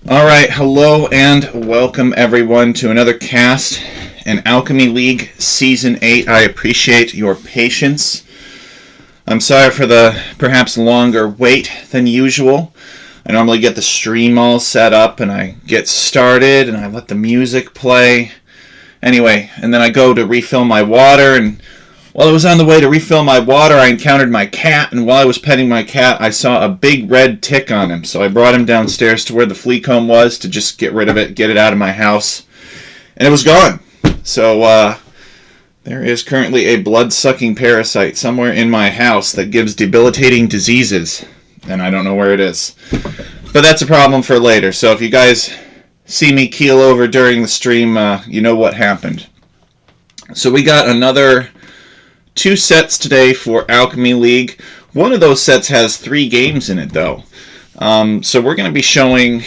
Alright, hello and welcome everyone to another cast in Alchemy League Season 8. I appreciate your patience. I'm sorry for the perhaps longer wait than usual. I normally get the stream all set up and I get started and I let the music play. Anyway, and then I go to refill my water, and while I was on the way to refill my water, I encountered my cat, and while I was petting my cat, I saw a big red tick on him. So I brought him downstairs to where the flea comb was to just get rid of it, get it out of my house. And it was gone. So there is currently a blood-sucking parasite somewhere in my house that gives debilitating diseases. And I don't know where it is. But that's a problem for later. So if you guys see me keel over during the stream, you know what happened. So we got another 2 sets today for Alchemy League. One of those sets has 3 games in it, though. So we're going to be showing,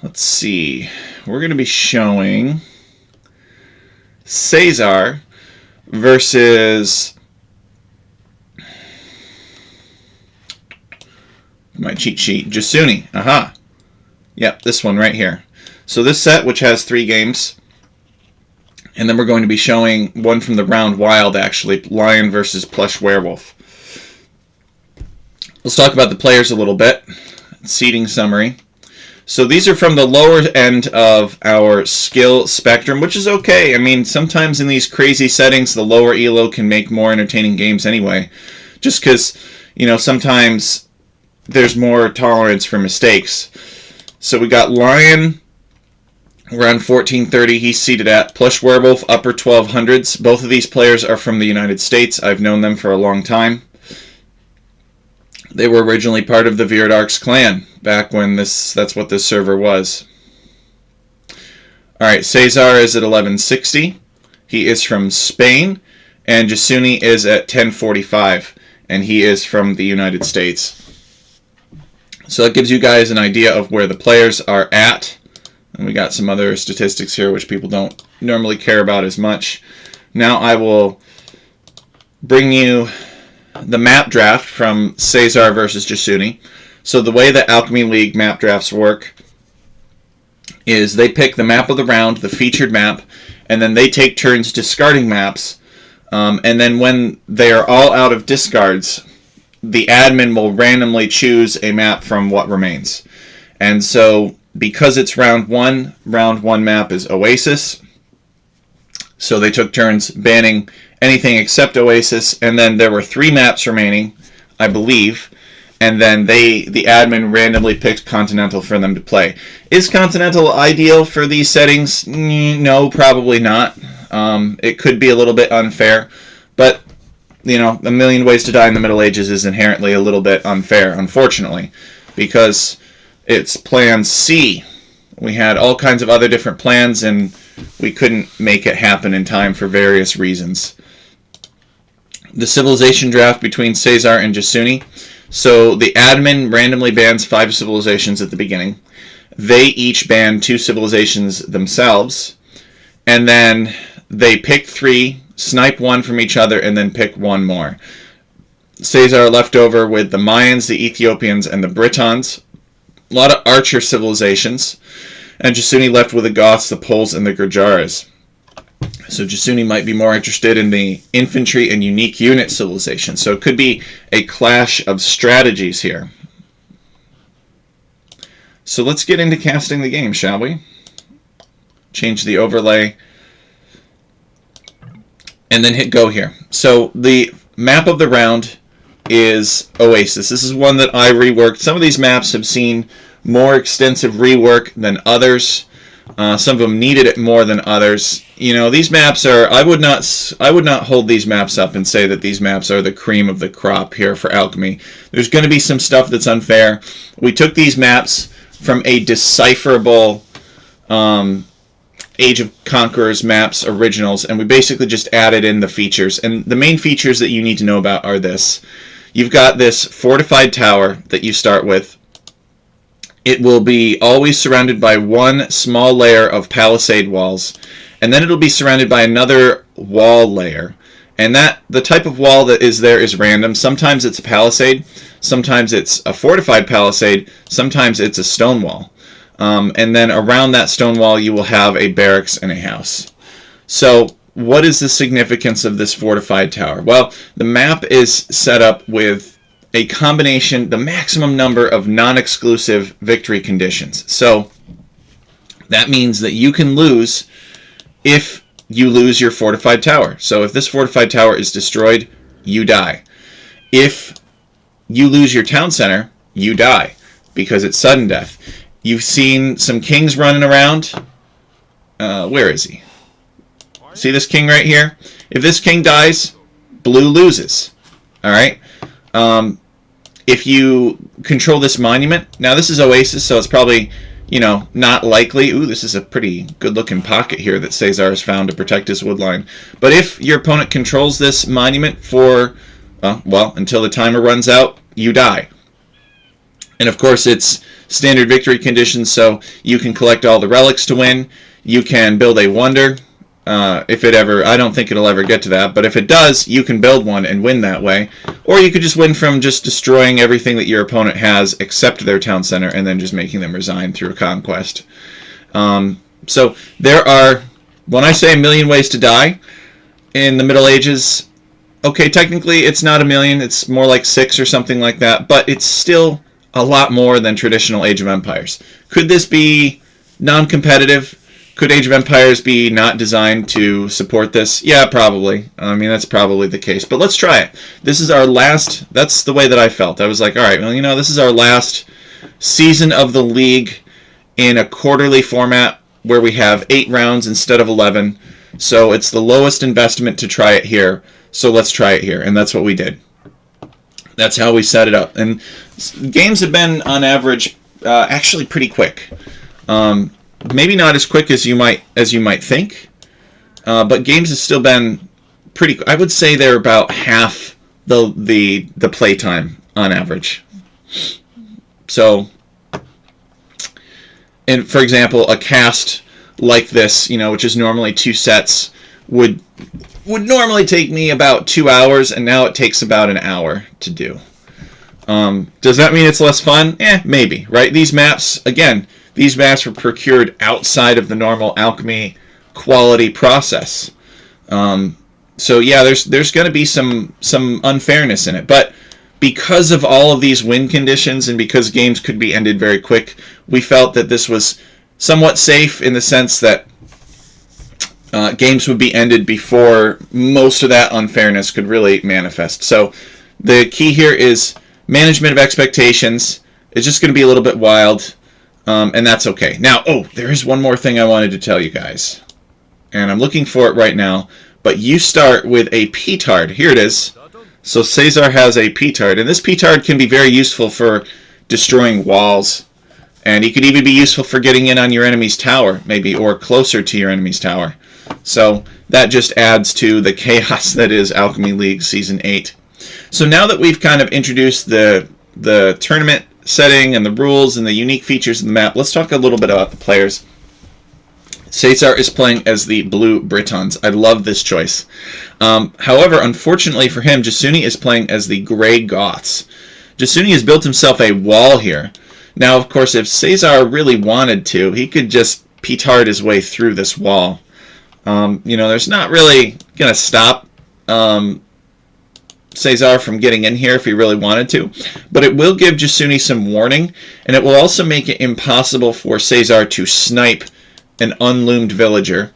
let's see, we're going to be showing Caesar versus, my cheat sheet, Jasuni. Aha. Yep, this one right here. So this set, which has 3 games, and then we're going to be showing one from the round wild, actually, Lion versus Plush Werewolf. Let's talk about the players a little bit. Seating summary. So these are from the lower end of our skill spectrum, which is okay. I mean, sometimes in these crazy settings, the lower elo can make more entertaining games anyway. Just because, you know, sometimes there's more tolerance for mistakes. So we got Lion around 1430, he's seated at. Plush Werewolf, upper 1200s. Both of these players are from the United States. I've known them for a long time. They were originally part of the Viordarks clan, back when that's what this server was. Alright, Caesar is at 1160. He is from Spain. And Jasuni is at 1045. And he is from the United States. So that gives you guys an idea of where the players are at. And we got some other statistics here which people don't normally care about as much. Now I will bring you the map draft from Caesar versus Jasuni. So the way that Alchemy League map drafts work is they pick the map of the round, the featured map, and then they take turns discarding maps. And then when they are all out of discards, the admin will randomly choose a map from what remains. And so because it's round one map is Oasis. So they took turns banning anything except Oasis, and then there were 3 maps remaining, I believe, and then the admin randomly picked Continental for them to play. Is Continental ideal for these settings? No, probably not. It could be a little bit unfair, but you know, A Million Ways to Die in the Middle Ages is inherently a little bit unfair, unfortunately, because it's Plan C. We had all kinds of other different plans, and we couldn't make it happen in time for various reasons. The civilization draft between Caesar and Jasuni. So the admin randomly bans 5 civilizations at the beginning. They each ban 2 civilizations themselves. And then they pick 3, snipe 1 from each other, and then pick 1 more. Caesar left over with the Mayans, the Ethiopians, and the Britons. A lot of archer civilizations. And Jasuni left with the Goths, the Poles, and the Gurjaras. So Jasuni might be more interested in the infantry and unique unit civilization. So it could be a clash of strategies here. So let's get into casting the game, shall we? Change the overlay. And then hit go here. So the map of the round is Oasis. This is one that I reworked. Some of these maps have seen more extensive rework than others. Some of them needed it more than others. You know, these maps are, I would not hold these maps up and say that these maps are the cream of the crop here for Alchemy. There's going to be some stuff that's unfair. We took these maps from a decipherable Age of Conquerors maps originals, and we basically just added in the features. And the main features that you need to know about are this. You've got this fortified tower that you start with. It will be always surrounded by 1 small layer of palisade walls, and then it'll be surrounded by another wall layer. And the type of wall that is there is random. Sometimes it's a palisade, sometimes it's a fortified palisade, sometimes it's a stone wall. And then around that stone wall you will have a barracks and a house. So what is the significance of this fortified tower? Well, the map is set up with a combination, the maximum number of non-exclusive victory conditions. So that means that you can lose if you lose your fortified tower. So if this fortified tower is destroyed, you die. If you lose your town center, you die, because it's sudden death. You've seen some kings running around. Where is he? See this king right here? If this king dies, blue loses. Alright? If you control this monument, now this is Oasis, so it's probably, you know, not likely. Ooh, this is a pretty good looking pocket here that Caesar has found to protect his wood line. But if your opponent controls this monument for, well, until the timer runs out, you die. And of course it's standard victory conditions, so you can collect all the relics to win. You can build a wonder. If it ever, I don't think it'll ever get to that, but if it does, you can build one and win that way. Or you could just win from just destroying everything that your opponent has except their town center and then just making them resign through a conquest. So there are, when I say a million ways to die in the Middle Ages, okay, technically it's not a million, it's more like 6 or something like that, but it's still a lot more than traditional Age of Empires. Could this be non-competitive? Could Age of Empires be not designed to support this? Yeah, probably. I mean, that's probably the case. But let's try it. This is our last, that's the way that I felt. I was like, all right, well, you know, this is our last season of the league in a quarterly format where we have 8 rounds instead of 11. So it's the lowest investment to try it here. So let's try it here. And that's what we did. That's how we set it up. And games have been, on average, actually pretty quick. Maybe not as quick as you might think, but games have still been pretty. I would say they're about half the play time on average. So, and for example, a cast like this, you know, which is normally 2 sets, would normally take me about 2 hours, and now it takes about an hour to do. Does that mean it's less fun? Maybe, right? These maps, again. These maps were procured outside of the normal alchemy quality process. So yeah, there's going to be some unfairness in it. But because of all of these win conditions and because games could be ended very quick, we felt that this was somewhat safe in the sense that games would be ended before most of that unfairness could really manifest. So the key here is management of expectations. It's just going to be a little bit wild. And that's okay. Now, there is one more thing I wanted to tell you guys. And I'm looking for it right now. But you start with a petard. Here it is. So Caesar has a petard. And this petard can be very useful for destroying walls. And he could even be useful for getting in on your enemy's tower, maybe, or closer to your enemy's tower. So that just adds to the chaos that is Alchemy League Season 8. So now that we've kind of introduced the tournament setting and the rules and the unique features of the map, let's talk a little bit about the players. Caesar is playing as the Blue Britons. I love this choice. However, unfortunately for him, Jasuni is playing as the Grey Goths. Jasuni has built himself a wall here. Now, of course, if Caesar really wanted to, he could just petard his way through this wall. You know, there's not really going to stop Caesar from getting in here if he really wanted to, but it will give Jasuni some warning, and it will also make it impossible for Caesar to snipe an unloomed villager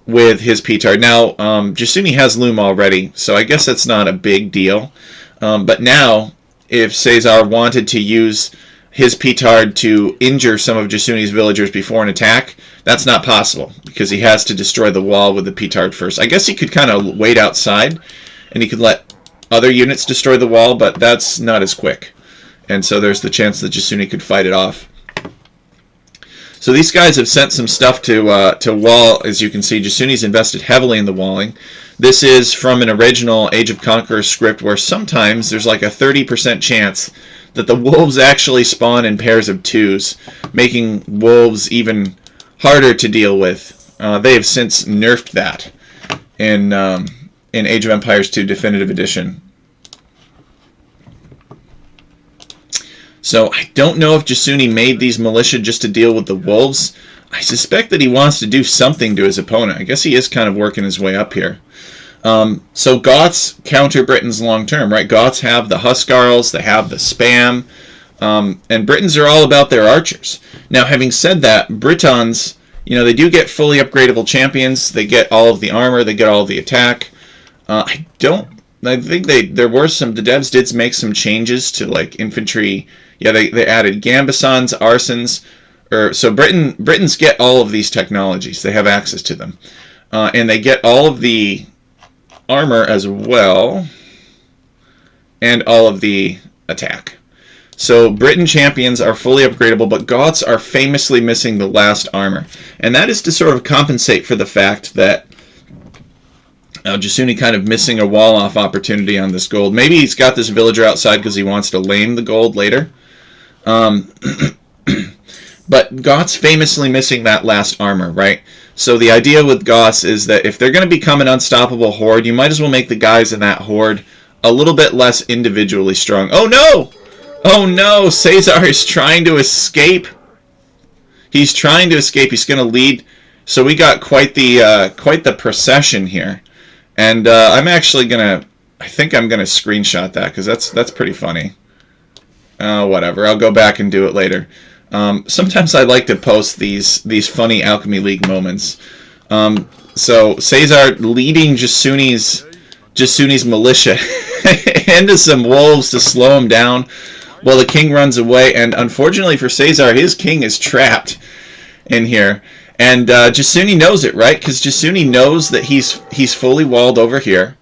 with his petard. Now, Jasuni has loom already, so I guess that's not a big deal, but now, if Caesar wanted to use his petard to injure some of Jasuni's villagers before an attack, that's not possible, because he has to destroy the wall with the petard first. I guess he could kind of wait outside, and he could let other units destroy the wall, but that's not as quick. And so there's the chance that Jasuni could fight it off. So these guys have sent some stuff to wall. As you can see, Jasuni's invested heavily in the walling. This is from an original Age of Conquerors script where sometimes there's like a 30% chance that the wolves actually spawn in pairs of 2s, making wolves even harder to deal with. They have since nerfed that in Age of Empires 2 Definitive Edition. So I don't know if Jasuni made these militia just to deal with the wolves. I suspect that he wants to do something to his opponent. I guess he is kind of working his way up here. So Goths counter Britons long term, right? Goths have the Huscarls, they have the spam, and Britons are all about their archers. Now, having said that, Britons, they do get fully upgradable champions. They get all of the armor, they get all of the attack. I think the devs did make some changes to like infantry. Yeah, they added Gambesons, Arsons, so Britons get all of these technologies. They have access to them, and they get all of the armor as well, and all of the attack. So Briton champions are fully upgradable, but Goths are famously missing the last armor, and that is to sort of compensate for the fact that Jasuni kind of missing a wall-off opportunity on this gold. Maybe he's got this villager outside because he wants to lame the gold later. But Goths famously missing that last armor, right? So the idea with Goths is that if they're going to become an unstoppable horde, you might as well make the guys in that horde a little bit less individually strong. Oh no! Oh no! Caesar is trying to escape. He's trying to escape. He's going to lead. So we got quite the procession here. And I'm actually going to, I think I'm going to screenshot that because that's pretty funny. Whatever, I'll go back and do it later. Sometimes I like to post these funny Alchemy League moments. So Caesar leading Jasuni's militia into some wolves to slow him down while the king runs away. And unfortunately for Caesar, his king is trapped in here. And Jasuni knows it, right? Because Jasuni knows that he's fully walled over here.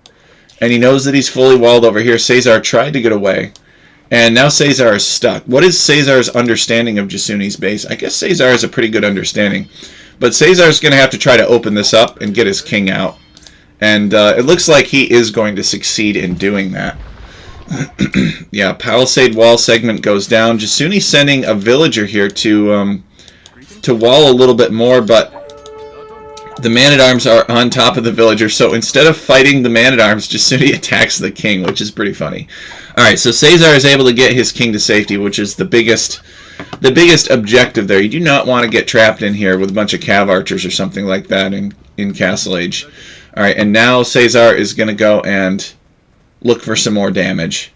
And he knows that he's fully walled over here. Caesar tried to get away. And now Caesar is stuck. What is Caesar's understanding of Jasuni's base? I guess Caesar has a pretty good understanding. But Caesar's going to have to try to open this up and get his king out. And it looks like he is going to succeed in doing that. Yeah, Palisade wall segment goes down. Jasuni's sending a villager here to wall a little bit more, but the man-at-arms are on top of the villager, so instead of fighting the man-at-arms, Jasuni attacks the king, which is pretty funny. Alright, so Caesar is able to get his king to safety, which is the biggest objective there. You do not want to get trapped in here with a bunch of cav archers or something like that in Castle Age. Alright, and now Caesar is going to go and look for some more damage.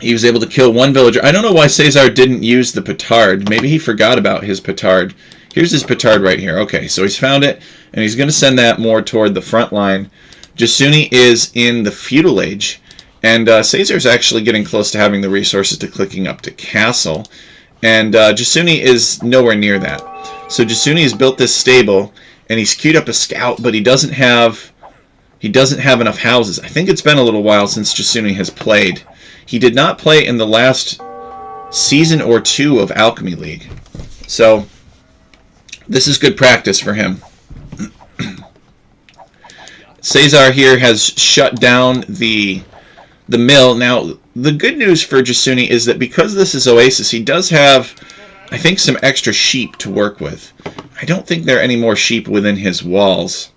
He was able to kill one villager. I don't know why Caesar didn't use the petard. Maybe he forgot about his petard. Here's his petard right here. Okay, so he's found it, and he's going to send that more toward the front line. Jasuni is in the feudal age, and Caesar's actually getting close to having the resources to clicking up to castle, and Jasuni is nowhere near that. So Jasuni has built this stable, and he's queued up a scout, but he doesn't have enough houses. I think it's been a little while since Jasuni has played. He did not play in the last season or two of Alchemy League. So this is good practice for him. Caesar here has shut down the mill. Now, the good news for Jasuni is that because this is Oasis, he does have, I think, some extra sheep to work with. I don't think there are any more sheep within his walls.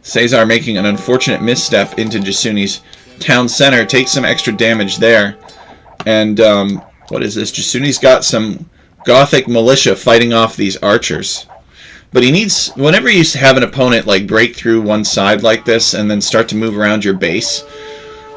Caesar making an unfortunate misstep into Jasuni's town center, takes some extra damage there. And, what is this? Jasuni's got some Gothic militia fighting off these archers. But he needs, whenever you have an opponent like break through one side like this and then start to move around your base,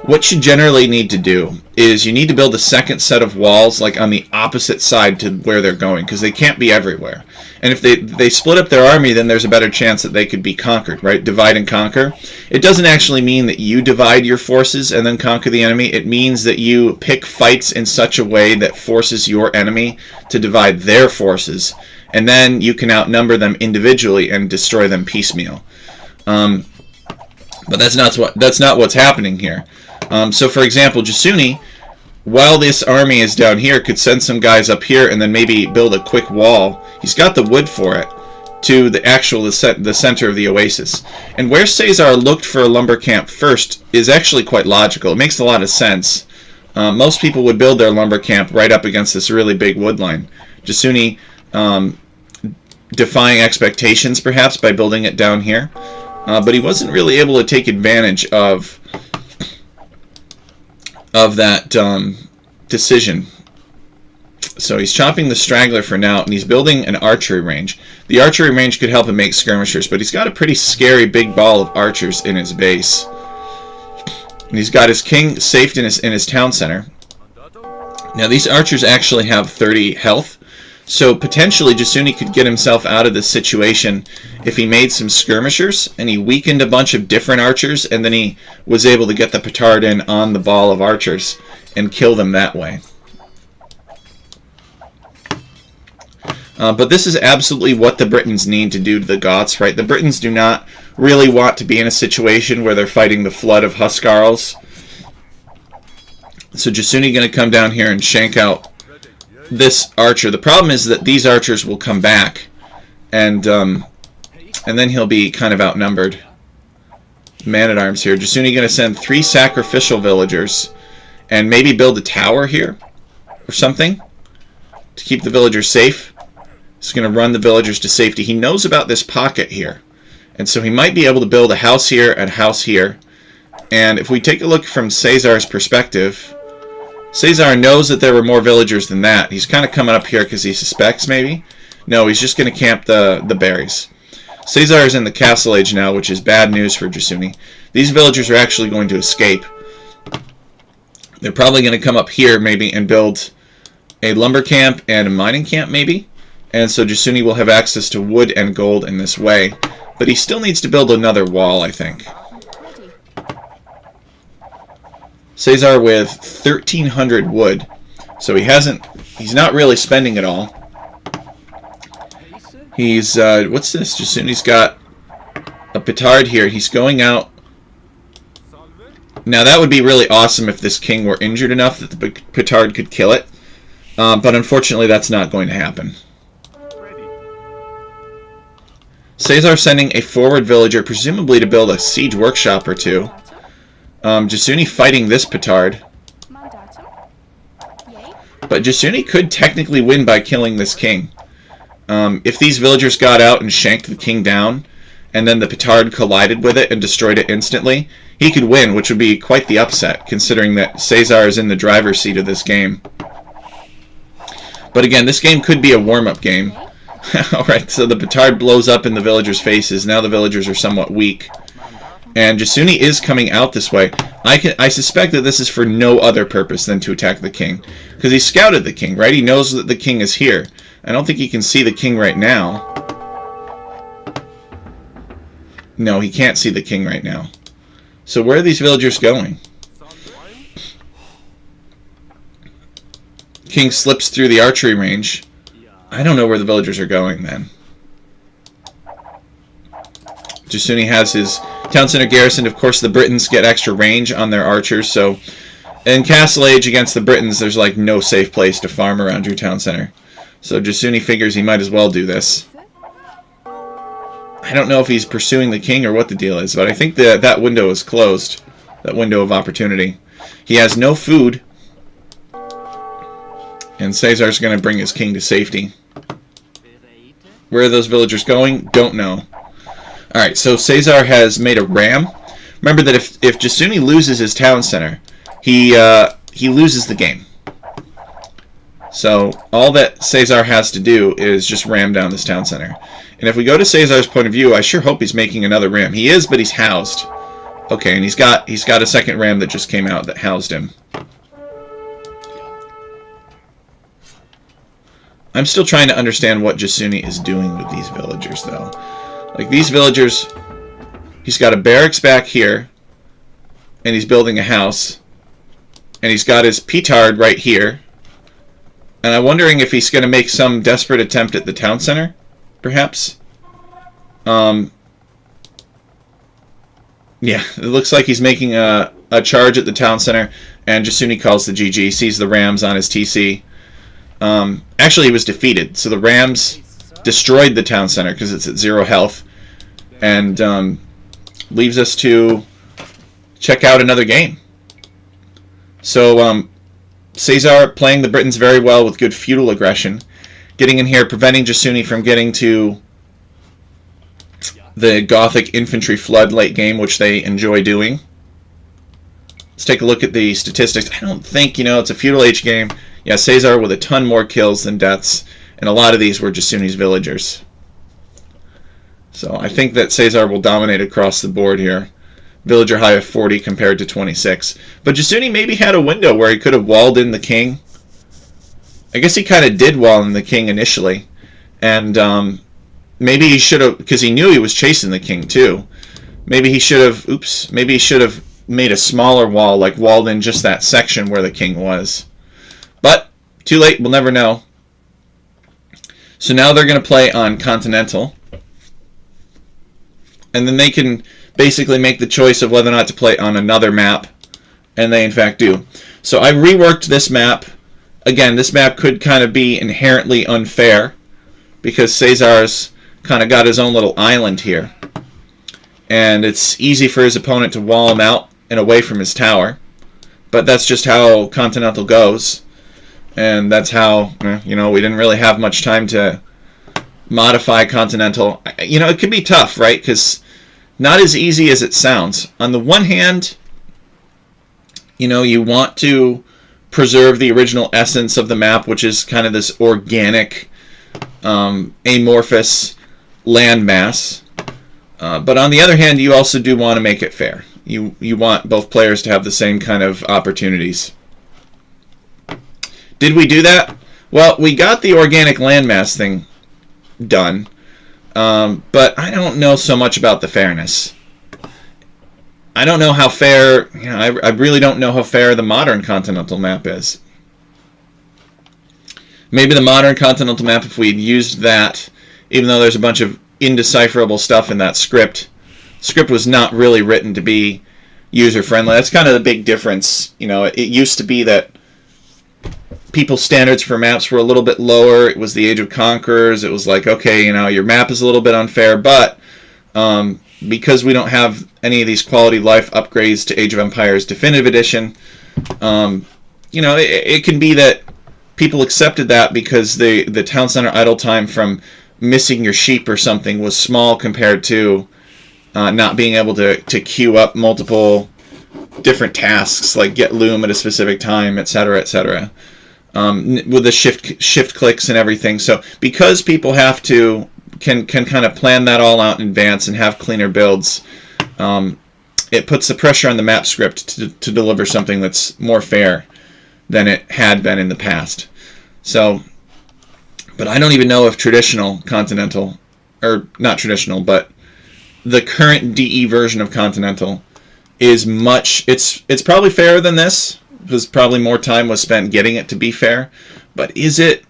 what you generally need to do is you need to build a second set of walls like on the opposite side to where they're going, because they can't be everywhere. And if they split up their army, then there's a better chance that they could be conquered, right? Divide and conquer. It doesn't actually mean that you divide your forces and then conquer the enemy. It means that you pick fights in such a way that forces your enemy to divide their forces, and then you can outnumber them individually and destroy them piecemeal. But that's not what's happening here. So, for example, Jasuni, while this army is down here, could send some guys up here and then maybe build a quick wall. He's got the wood for it to the center of the oasis. And where Caesar looked for a lumber camp first is actually quite logical. It makes a lot of sense. Most people would build their lumber camp right up against this really big wood line. Jasuni defying expectations, perhaps, by building it down here. But he wasn't really able to take advantage of that decision. So he's chopping the straggler for now, and he's building an archery range. The archery range could help him make skirmishers, but he's got a pretty scary big ball of archers in his base. And he's got his king safed in his town center. Now these archers actually have 30 health, so potentially Jasuni could get himself out of this situation if he made some skirmishers, and he weakened a bunch of different archers, and then he was able to get the petard in on the ball of archers and kill them that way. But this is absolutely what the Britons need to do to the Goths, right? The Britons do not really want to be in a situation where they're fighting the flood of Huscarls. So Jasuni going to come down here and shank out this archer. The problem is that these archers will come back, and then he'll be kind of outnumbered. Man-at-arms here. Jasuni going to send 3 sacrificial villagers and maybe build a tower here or something to keep the villagers safe. He's going to run the villagers to safety. He knows about this pocket here, and so he might be able to build a house here and a house here. And if we take a look from Caesar's perspective, Caesar knows that there were more villagers than that. He's kind of coming up here because he suspects, maybe. No, he's just going to camp the berries. Caesar is in the castle age now, which is bad news for Jasuni. These villagers are actually going to escape. They're probably going to come up here, maybe, and build a lumber camp and a mining camp, maybe. And so Jasuni will have access to wood and gold in this way. But he still needs to build another wall, I think. Caesar with 1,300 wood. So he's not really spending it all. He's, what's this? Jasuni's got a petard here. He's going out. Now that would be really awesome if this king were injured enough that the petard could kill it. But unfortunately that's not going to happen. Caesar sending a forward villager, presumably to build a siege workshop or two. Jasuni fighting this petard. But Jasuni could technically win by killing this king. If these villagers got out and shanked the king down, and then the petard collided with it and destroyed it instantly, he could win, which would be quite the upset, considering that Caesar is in the driver's seat of this game. But again, this game could be a warm-up game. Alright, so the petard blows up in the villagers' faces. Now the villagers are somewhat weak. And Jasuni is coming out this way. I suspect that this is for no other purpose than to attack the king. Because he scouted the king, right? He knows that the king is here. I don't think he can see the king right now. No, he can't see the king right now. So where are these villagers going? King slips through the archery range. I don't know where the villagers are going then. Jasuni has his town center garrisoned. Of course, the Britons get extra range on their archers, so in Castle Age against the Britons, there's like no safe place to farm around your town center. So Jasuni figures he might as well do this. I don't know if he's pursuing the king or what the deal is, but I think that window is closed. That window of opportunity. He has no food, and Caesar's going to bring his king to safety. Where are those villagers going? Don't know. Alright, so Caesar has made a ram. Remember that if Jasuni loses his town center, he loses the game. So all that Caesar has to do is just ram down this town center. And if we go to Caesar's point of view, I sure hope he's making another ram. He is, but he's housed. Okay, and he's got a second ram that just came out that housed him. I'm still trying to understand what Jasuni is doing with these villagers, though. Like, these villagers, he's got a barracks back here, and he's building a house, and he's got his petard right here, and I'm wondering if he's going to make some desperate attempt at the town center, perhaps. Yeah, it looks like he's making a charge at the town center, and Jasuni calls the GG, sees the rams on his TC. Actually, he was defeated, so the rams destroyed the town center because it's at 0 health, and leaves us to check out another game. So Caesar playing the Britons very well with good feudal aggression. getting in here, preventing Jasuni from getting to the Gothic infantry flood late game, which they enjoy doing. Let's take a look at the statistics. I don't think, it's a feudal age game. Yeah, Caesar with a ton more kills than deaths, and a lot of these were Jasuni's villagers. So I think that Caesar will dominate across the board here. Villager high of 40 compared to 26. But Jasuni maybe had a window where he could have walled in the king. I guess he kind of did wall in the king initially. And maybe he should have, because he knew he was chasing the king too. Maybe he should have made a smaller wall, like walled in just that section where the king was. But too late, we'll never know. So now they're going to play on Continental. And then they can basically make the choice of whether or not to play on another map. And they in fact do. So I reworked this map. Again, this map could kind of be inherently unfair, because Caesar's kind of got his own little island here. And it's easy for his opponent to wall him out and away from his tower. But that's just how Continental goes. And that's how, we didn't really have much time to modify Continental. It can be tough, right? Because not as easy as it sounds. On the one hand, you want to preserve the original essence of the map, which is kind of this organic, amorphous landmass. But on the other hand, you also do want to make it fair. You want both players to have the same kind of opportunities. Did we do that? Well, we got the organic landmass thing done, but I don't know so much about the fairness. I don't know how fair, I really don't know how fair the modern continental map is. Maybe the modern continental map, if we'd used that, even though there's a bunch of indecipherable stuff in that script was not really written to be user-friendly. That's kind of the big difference. It used to be that people's standards for maps were a little bit lower. It was the Age of Conquerors. It was like, okay, your map is a little bit unfair, but because we don't have any of these quality life upgrades to Age of Empires Definitive Edition, it can be that people accepted that because the town center idle time from missing your sheep or something was small compared to not being able to queue up multiple different tasks, like get loom at a specific time, etc., etc. With the shift clicks and everything. So because people can kind of plan that all out in advance and have cleaner builds, it puts the pressure on the map script to deliver something that's more fair than it had been in the past. So, but I don't even know if traditional Continental, or not traditional, but the current DE version of Continental is it's probably fairer than this, because probably more time was spent getting it to be fair, but is it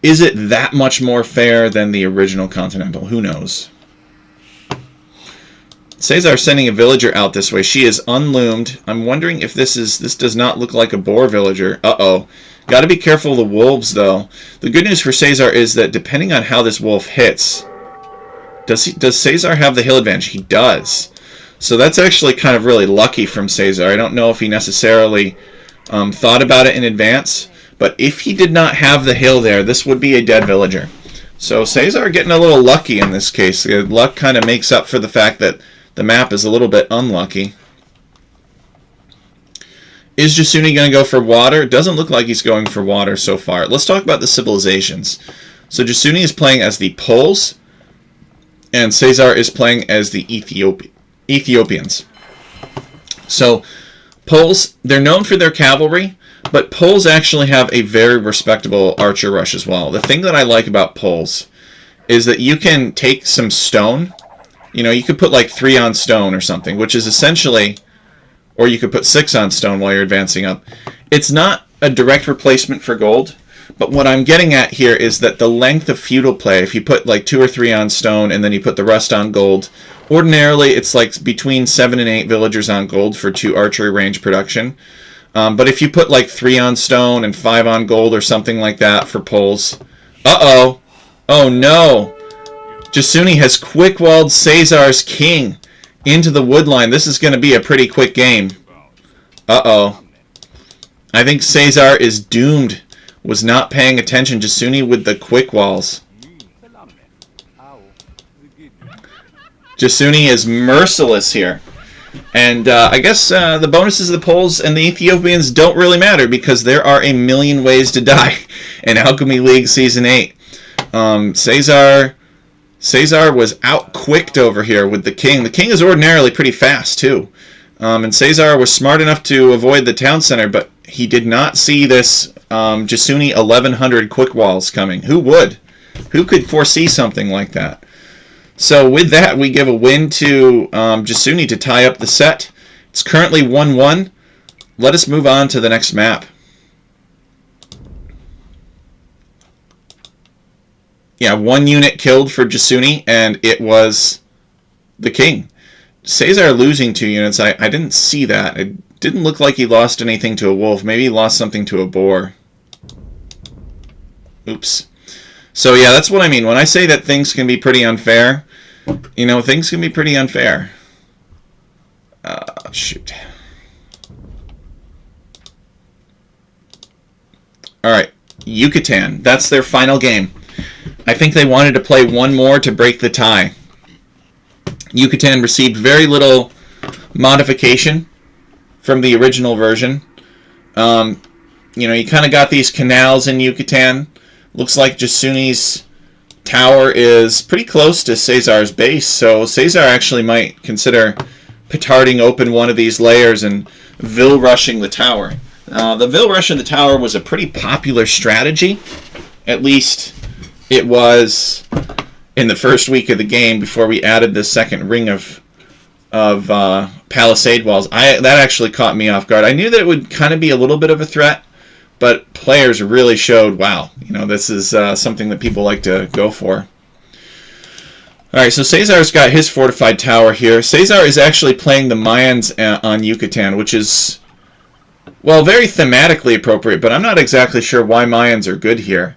that much more fair than the original Continental? Who knows? Caesar sending a villager out this way. She is unloomed. I'm wondering if this does not look like a boar villager. Uh-oh. Got to be careful of the wolves, though. The good news for Caesar is that depending on how this wolf hits, does Caesar have the hill advantage? He does. So that's actually kind of really lucky from Caesar. I don't know if he necessarily thought about it in advance, but if he did not have the hill there, this would be a dead villager. So Caesar getting a little lucky in this case. Luck kind of makes up for the fact that the map is a little bit unlucky. Is Jasuni going to go for water? It doesn't look like he's going for water so far. Let's talk about the civilizations. So Jasuni is playing as the Poles, and Caesar is playing as the Ethiopians. So Poles, they're known for their cavalry, but Poles actually have a very respectable archer rush as well. The thing that I like about Poles is that you can take some stone. You could put like 3 on stone or something, which is essentially, or you could put 6 on stone while you're advancing up. It's not a direct replacement for gold, but what I'm getting at here is that the length of feudal play, if you put like 2 or 3 on stone and then you put the rest on gold, ordinarily it's like between 7 and 8 villagers on gold for 2 archery range production. But if you put like 3 on stone and 5 on gold or something like that for Poles, uh-oh, oh no, Jasuni has quick-walled Caesar's king into the woodline. This is going to be a pretty quick game. Uh-oh. I think Caesar is doomed. was not paying attention. Jasuni with the quick walls. Jasuni is merciless here. And I guess the bonuses of the Poles and the Ethiopians don't really matter because there are a million ways to die in Alchemy League Season 8. Caesar was out-quicked over here with the king. The king is ordinarily pretty fast, too. And Caesar was smart enough to avoid the town center, but he did not see this Jasuni 1100 quick walls coming. Who would? Who could foresee something like that? So with that, we give a win to Jasuni to tie up the set. It's currently 1-1. Let us move on to the next map. Yeah, 1 unit killed for Jasuni, and it was the king. Caesar losing 2 units, I didn't see that. It didn't look like he lost anything to a wolf. Maybe he lost something to a boar. Oops. So yeah, that's what I mean. When I say that things can be pretty unfair, you know, things can be pretty unfair. Shoot. Alright, Yucatan. That's their final game. I think they wanted to play one more to break the tie. Yucatan received very little modification from the original version. You know, you kind of got these canals in Yucatan. Looks like Jasuni's tower is pretty close to Caesar's base, so Caesar actually might consider petarding open one of these layers and Vil rushing the tower. The Vil rush in the tower was a pretty popular strategy. At least it was in the first week of the game before we added the second ring of palisade walls. That actually caught me off guard. I knew that it would kind of be a little bit of a threat, but players really showed, wow, you know, this is something that people like to go for. Alright, so Caesar's got his fortified tower here. Caesar is actually playing the Mayans on Yucatan, which is, well, very thematically appropriate, but I'm not exactly sure why Mayans are good here.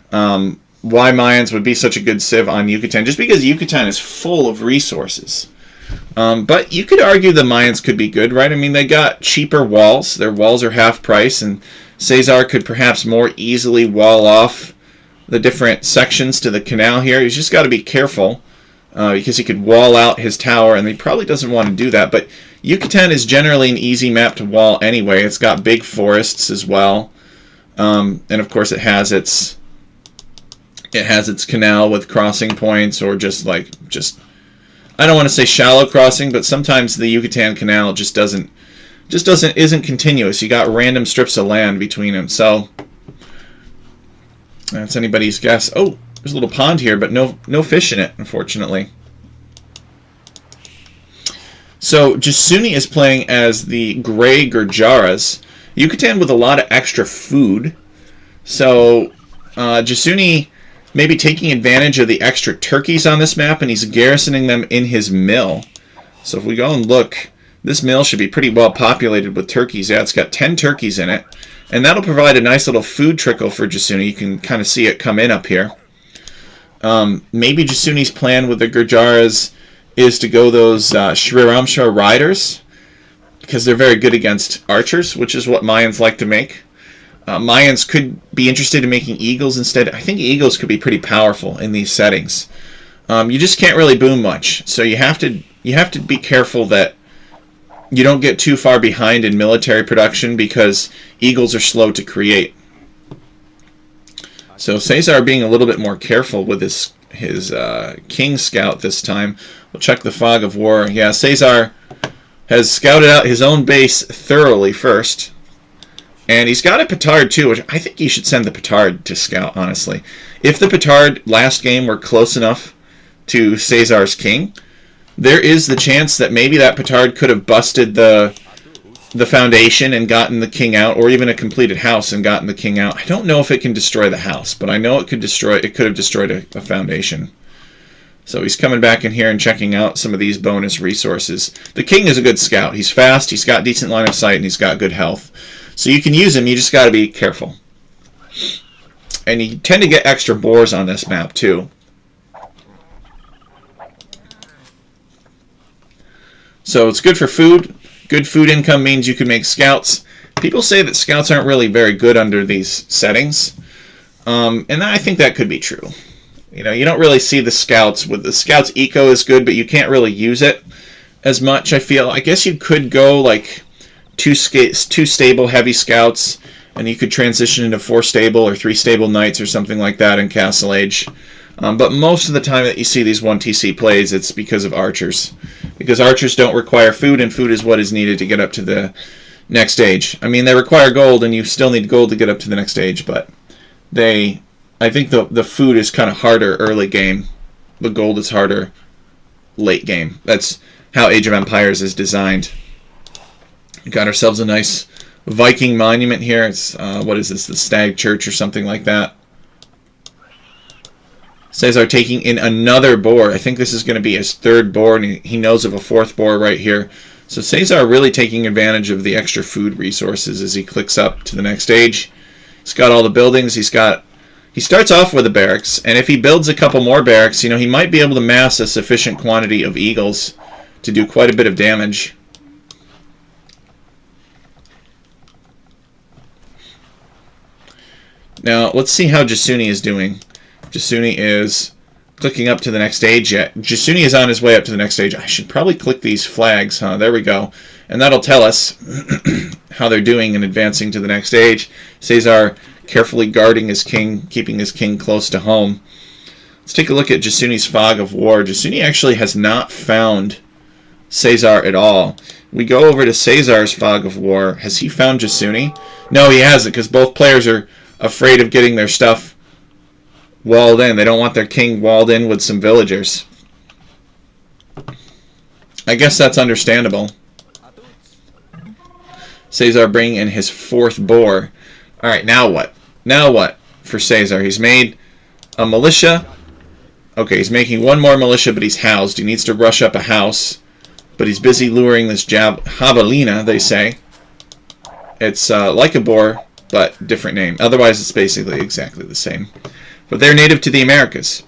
Why Mayans would be such a good civ on Yucatan, just because Yucatan is full of resources. But you could argue the Mayans could be good, right? I mean, they got cheaper walls. Their walls are half price, and Caesar could perhaps more easily wall off the different sections to the canal here. He's just got to be careful because he could wall out his tower, and he probably doesn't want to do that. But Yucatan is generally an easy map to wall anyway. It's got big forests as well, and of course it has its canal with crossing points, or just I don't want to say shallow crossing, but sometimes the Yucatan Canal isn't continuous. You got random strips of land between them. So that's anybody's guess. Oh, there's a little pond here, but no fish in it, unfortunately. So Jasuni is playing as the Gray Gurjaras. Yucatan with a lot of extra food. So Jasuni maybe taking advantage of the extra turkeys on this map, and he's garrisoning them in his mill. So if we go and look, this mill should be pretty well populated with turkeys. Yeah, it's got 10 turkeys in it, and that'll provide a nice little food trickle for Jasuni. You can kind of see it come in up here. Maybe Jasuni's plan with the Gurjaras is to go those Shriramsha riders, because they're very good against archers, which is what Mayans like to make. Mayans could be interested in making eagles instead. I think eagles could be pretty powerful in these settings. You just can't really boom much, so you have to be careful that you don't get too far behind in military production, because eagles are slow to create. So Caesar being a little bit more careful with his king scout this time. We'll check the fog of war. Yeah, Caesar has scouted out his own base thoroughly first. And he's got a petard too, which I think he should send the petard to scout, honestly. If the petard last game were close enough to Caesar's king, there is the chance that maybe that petard could have busted the foundation and gotten the king out, or even a completed house and gotten the king out. I don't know if it can destroy the house, but I know it could have destroyed a foundation. So he's coming back in here and checking out some of these bonus resources. The king is a good scout. He's fast, he's got decent line of sight, and he's got good health. So you can use him, you just got to be careful. And you tend to get extra boars on this map too. So it's good for food. Good food income means you can make scouts. People say that scouts aren't really very good under these settings, and I think that could be true. You know, you don't really see the scouts. With the scouts, eco is good, but you can't really use it as much, I feel. I guess you could go like two stable heavy scouts, and you could transition into 4 stable or 3 stable knights or something like that in Castle Age. But most of the time that you see these 1TC plays, it's because of archers. Because archers don't require food, and food is what is needed to get up to the next stage. I mean, they require gold, and you still need gold to get up to the next stage, but I think the food is kind of harder early game. The gold is harder late game. That's how Age of Empires is designed. We got ourselves a nice Viking monument here. It's, what is this, the Stag Church or something like that. Caesar taking in another boar. I think this is going to be his 3rd boar, and he knows of a 4th boar right here. So Caesar really taking advantage of the extra food resources as he clicks up to the next stage. He's got all the buildings. He starts off with a barracks, and if he builds a couple more barracks, you know, he might be able to mass a sufficient quantity of eagles to do quite a bit of damage. Now, let's see how Jasuni is doing. Jasuni is clicking up to the next stage yet. Jasuni is on his way up to the next stage. I should probably click these flags, huh? There we go. And that'll tell us how they're doing in advancing to the next stage. Caesar carefully guarding his king, keeping his king close to home. Let's take a look at Jasuni's Fog of War. Jasuni actually has not found Caesar at all. We go over to Caesar's Fog of War. Has he found Jasuni? No, he hasn't, because both players are afraid of getting their stuff walled in. They don't want their king walled in with some villagers. I guess that's understandable. Caesar bringing in his 4th boar. Alright, now what? Now what for Caesar? He's made a militia. Okay, he's making 1 more militia, but he's housed. He needs to rush up a house. But he's busy luring this javelina, they say. It's like a boar, but different name. Otherwise, it's basically exactly the same. But they're native to the Americas.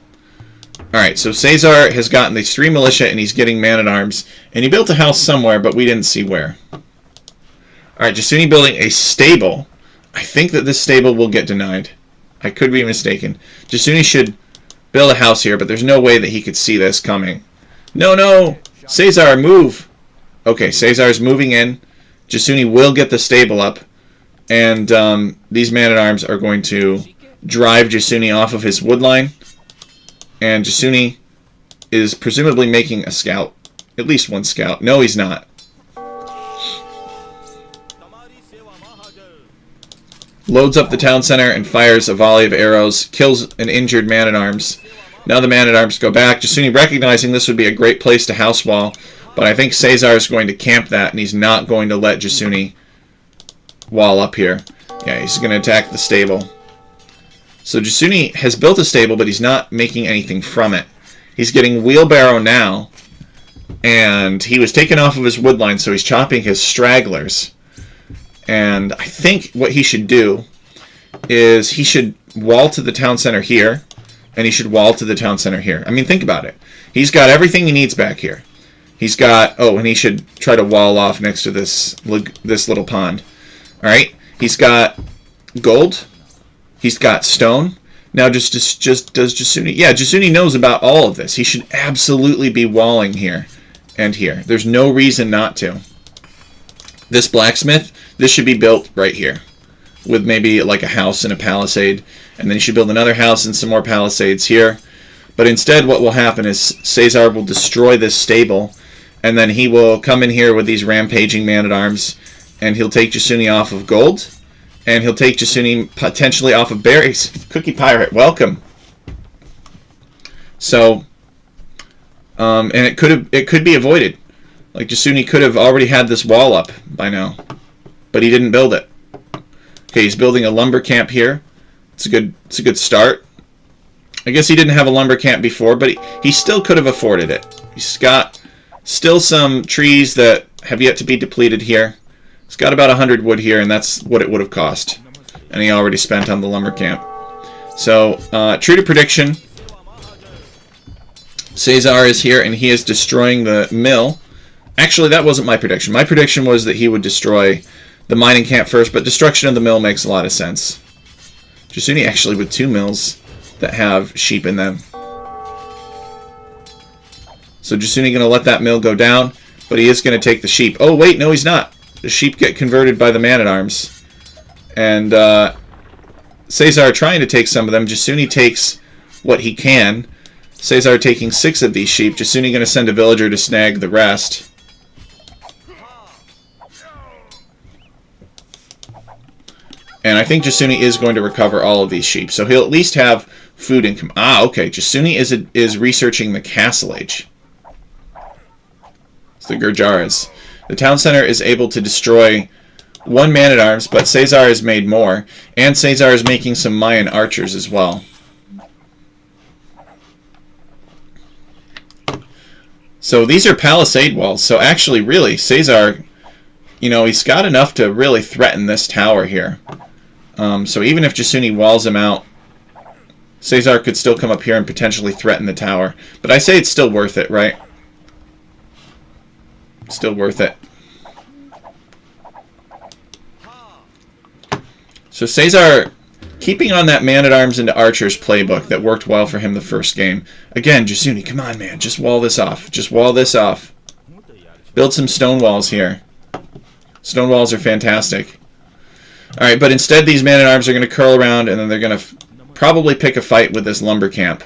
Alright, so Caesar has gotten these 3 militia, and he's getting man-at-arms. And he built a house somewhere, but we didn't see where. Alright, Jasuni building a stable. I think that this stable will get denied. I could be mistaken. Jasuni should build a house here, but there's no way that he could see this coming. No, no! Caesar, move! Okay, Caesar's moving in. Jasuni will get the stable up. And these man-at-arms are going to drive Jasuni off of his wood line. And Jasuni is presumably making a scout. At least 1 scout. No, he's not. Loads up the town center and fires a volley of arrows. Kills an injured man-at-arms. Now the man-at-arms go back. Jasuni recognizing this would be a great place to house wall. But I think Caesar is going to camp that, and he's not going to let Jasuni wall up here. Yeah, he's going to attack the stable. So Jasuni has built a stable, but he's not making anything from it. He's getting wheelbarrow now, and he was taken off of his wood line, so he's chopping his stragglers. And I think what he should do is he should wall to the town center here, and he should wall to the town center here. I mean, think about it. He's got everything he needs back here. He's got, oh, and he should try to wall off next to this little pond. All right, he's got gold. He's got stone. Now, does Jasuni? Yeah, Jasuni knows about all of this. He should absolutely be walling here and here. There's no reason not to. This blacksmith, this should be built right here, with maybe like a house and a palisade, and then he should build another house and some more palisades here. But instead, what will happen is Caesar will destroy this stable, and then he will come in here with these rampaging man-at-arms, and he'll take Jasuni off of gold, and he'll take Jasuni potentially off of berries. Cookie Pirate, welcome. So, and it could be avoided. Like, Jasuni could have already had this wall up by now, but he didn't build it. Okay, he's building a lumber camp here. It's a good start. I guess he didn't have a lumber camp before, but he still could have afforded it. He's got still some trees that have yet to be depleted here. He's got about 100 wood here, and that's what it would have cost. And he already spent on the lumber camp. So, true to prediction, Caesar is here, and he is destroying the mill. Actually, that wasn't my prediction. My prediction was that he would destroy the mining camp first, but destruction of the mill makes a lot of sense. Jasuni actually with 2 mills that have sheep in them. So Jasuni going to let that mill go down, but he is going to take the sheep. Oh, wait, no, he's not. The sheep get converted by the man-at-arms. And Caesar trying to take some of them. Jasuni takes what he can. Caesar taking 6 of these sheep. Jasuni going to send a villager to snag the rest. And I think Jasuni is going to recover all of these sheep. So he'll at least have food income. Ah, okay. Jasuni is researching the Castle Age. It's the Gurjaras. The town center is able to destroy 1 man-at-arms, but Caesar has made more. And Caesar is making some Mayan archers as well. So these are palisade walls. So actually, really, Caesar, you know, he's got enough to really threaten this tower here. So even if Jasuni walls him out, Caesar could still come up here and potentially threaten the tower. But I say it's still worth it, right? Still worth it. So Caesar keeping on that man-at-arms into archers playbook that worked well for him the first game. Again, Jasuni, come on, man. Just wall this off. Just wall this off. Build some stone walls here. Stone walls are fantastic. Alright, but instead these man-at-arms are going to curl around and then they're going to probably pick a fight with this lumber camp.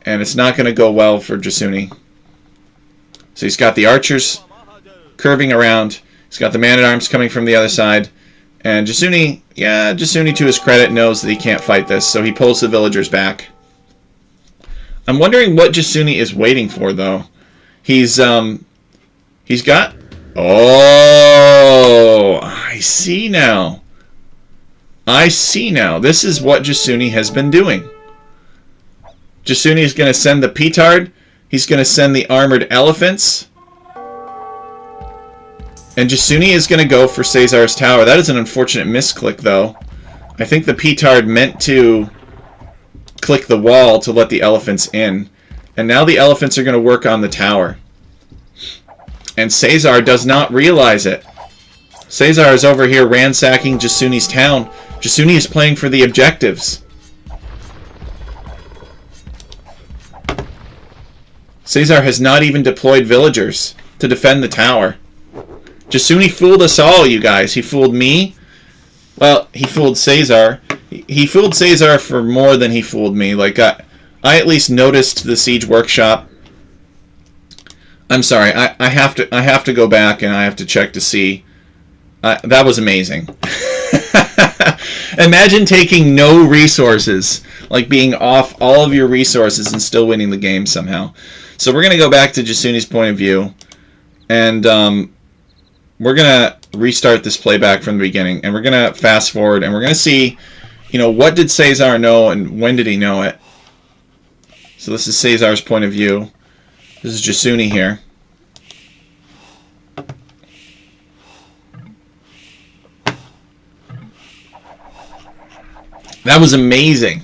And it's not going to go well for Jasuni. So he's got the archers curving around. He's got the man-at-arms coming from the other side. And Jasuni, yeah, Jasuni to his credit knows that he can't fight this, so he pulls the villagers back. I'm wondering what Jasuni is waiting for, though. He's got... Oh, I see now. I see now. This is what Jasuni has been doing. Jasuni is going to send the petard. He's going to send the armored elephants. And Jasuni is going to go for Caesar's tower. That is an unfortunate misclick, though. I think the petard meant to click the wall to let the elephants in. And now the elephants are going to work on the tower. And Caesar does not realize it. Caesar is over here ransacking Jasuni's town. Jasuni is playing for the objectives. Caesar has not even deployed villagers to defend the tower. Jasuni fooled us all, you guys. He fooled me. Well, he fooled Caesar. He fooled Caesar for more than he fooled me. Like, I at least noticed the siege workshop. I'm sorry. I have to go back and I have to check to see. That was amazing. Imagine taking no resources, like being off all of your resources and still winning the game somehow. So we're going to go back to Jasuni's point of view, and we're going to restart this playback from the beginning, and we're going to fast forward, and we're going to see, you know, what did Caesar know and when did he know it. So this is Caesar's point of view. This is Jasuni here. That was amazing.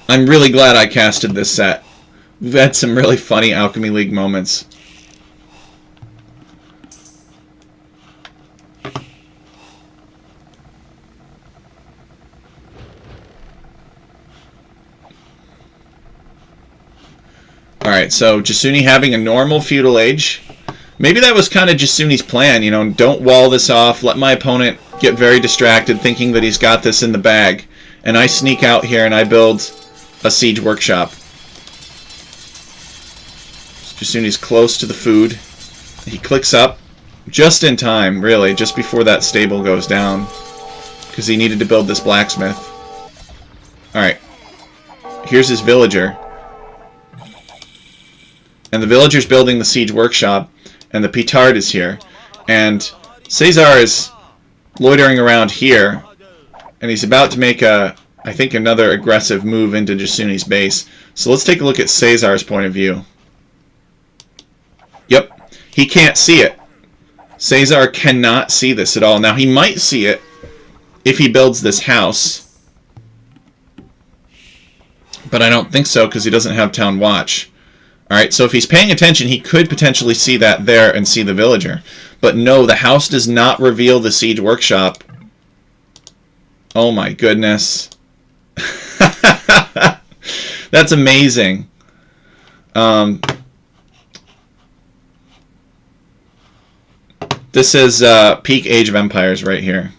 I'm really glad I casted this set. We've had some really funny Alchemy League moments. Alright, so Jasuni having a normal feudal age. Maybe that was kind of Jasuni's plan, you know, don't wall this off, let my opponent get very distracted thinking that he's got this in the bag. And I sneak out here and I build a siege workshop. Jasuni's close to the food. He clicks up just in time, really, just before that stable goes down. Because he needed to build this blacksmith. Alright. Here's his villager. And the villager's building the siege workshop. And the petard is here. And Caesar is loitering around here. And he's about to make I think another aggressive move into Jasuni's base. So let's take a look at Caesar's point of view. Yep. He can't see it. Caesar cannot see this at all. Now he might see it if he builds this house. But I don't think so because he doesn't have town watch. All right, so if he's paying attention, he could potentially see that there and see the villager. But no, the house does not reveal the siege workshop. Oh my goodness. That's amazing. This is peak Age of Empires right here.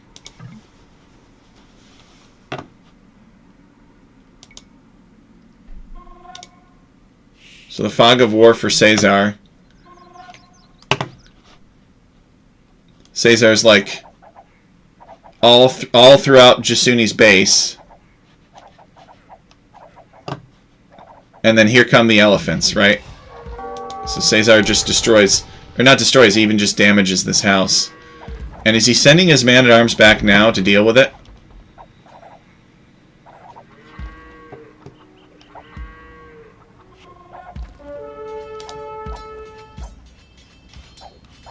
So the fog of war for Caesar. Caesar's like all throughout Jasuni's base. And then here come the elephants, right? So Caesar just destroys, or not destroys, he even just damages this house. And is he sending his man-at-arms back now to deal with it?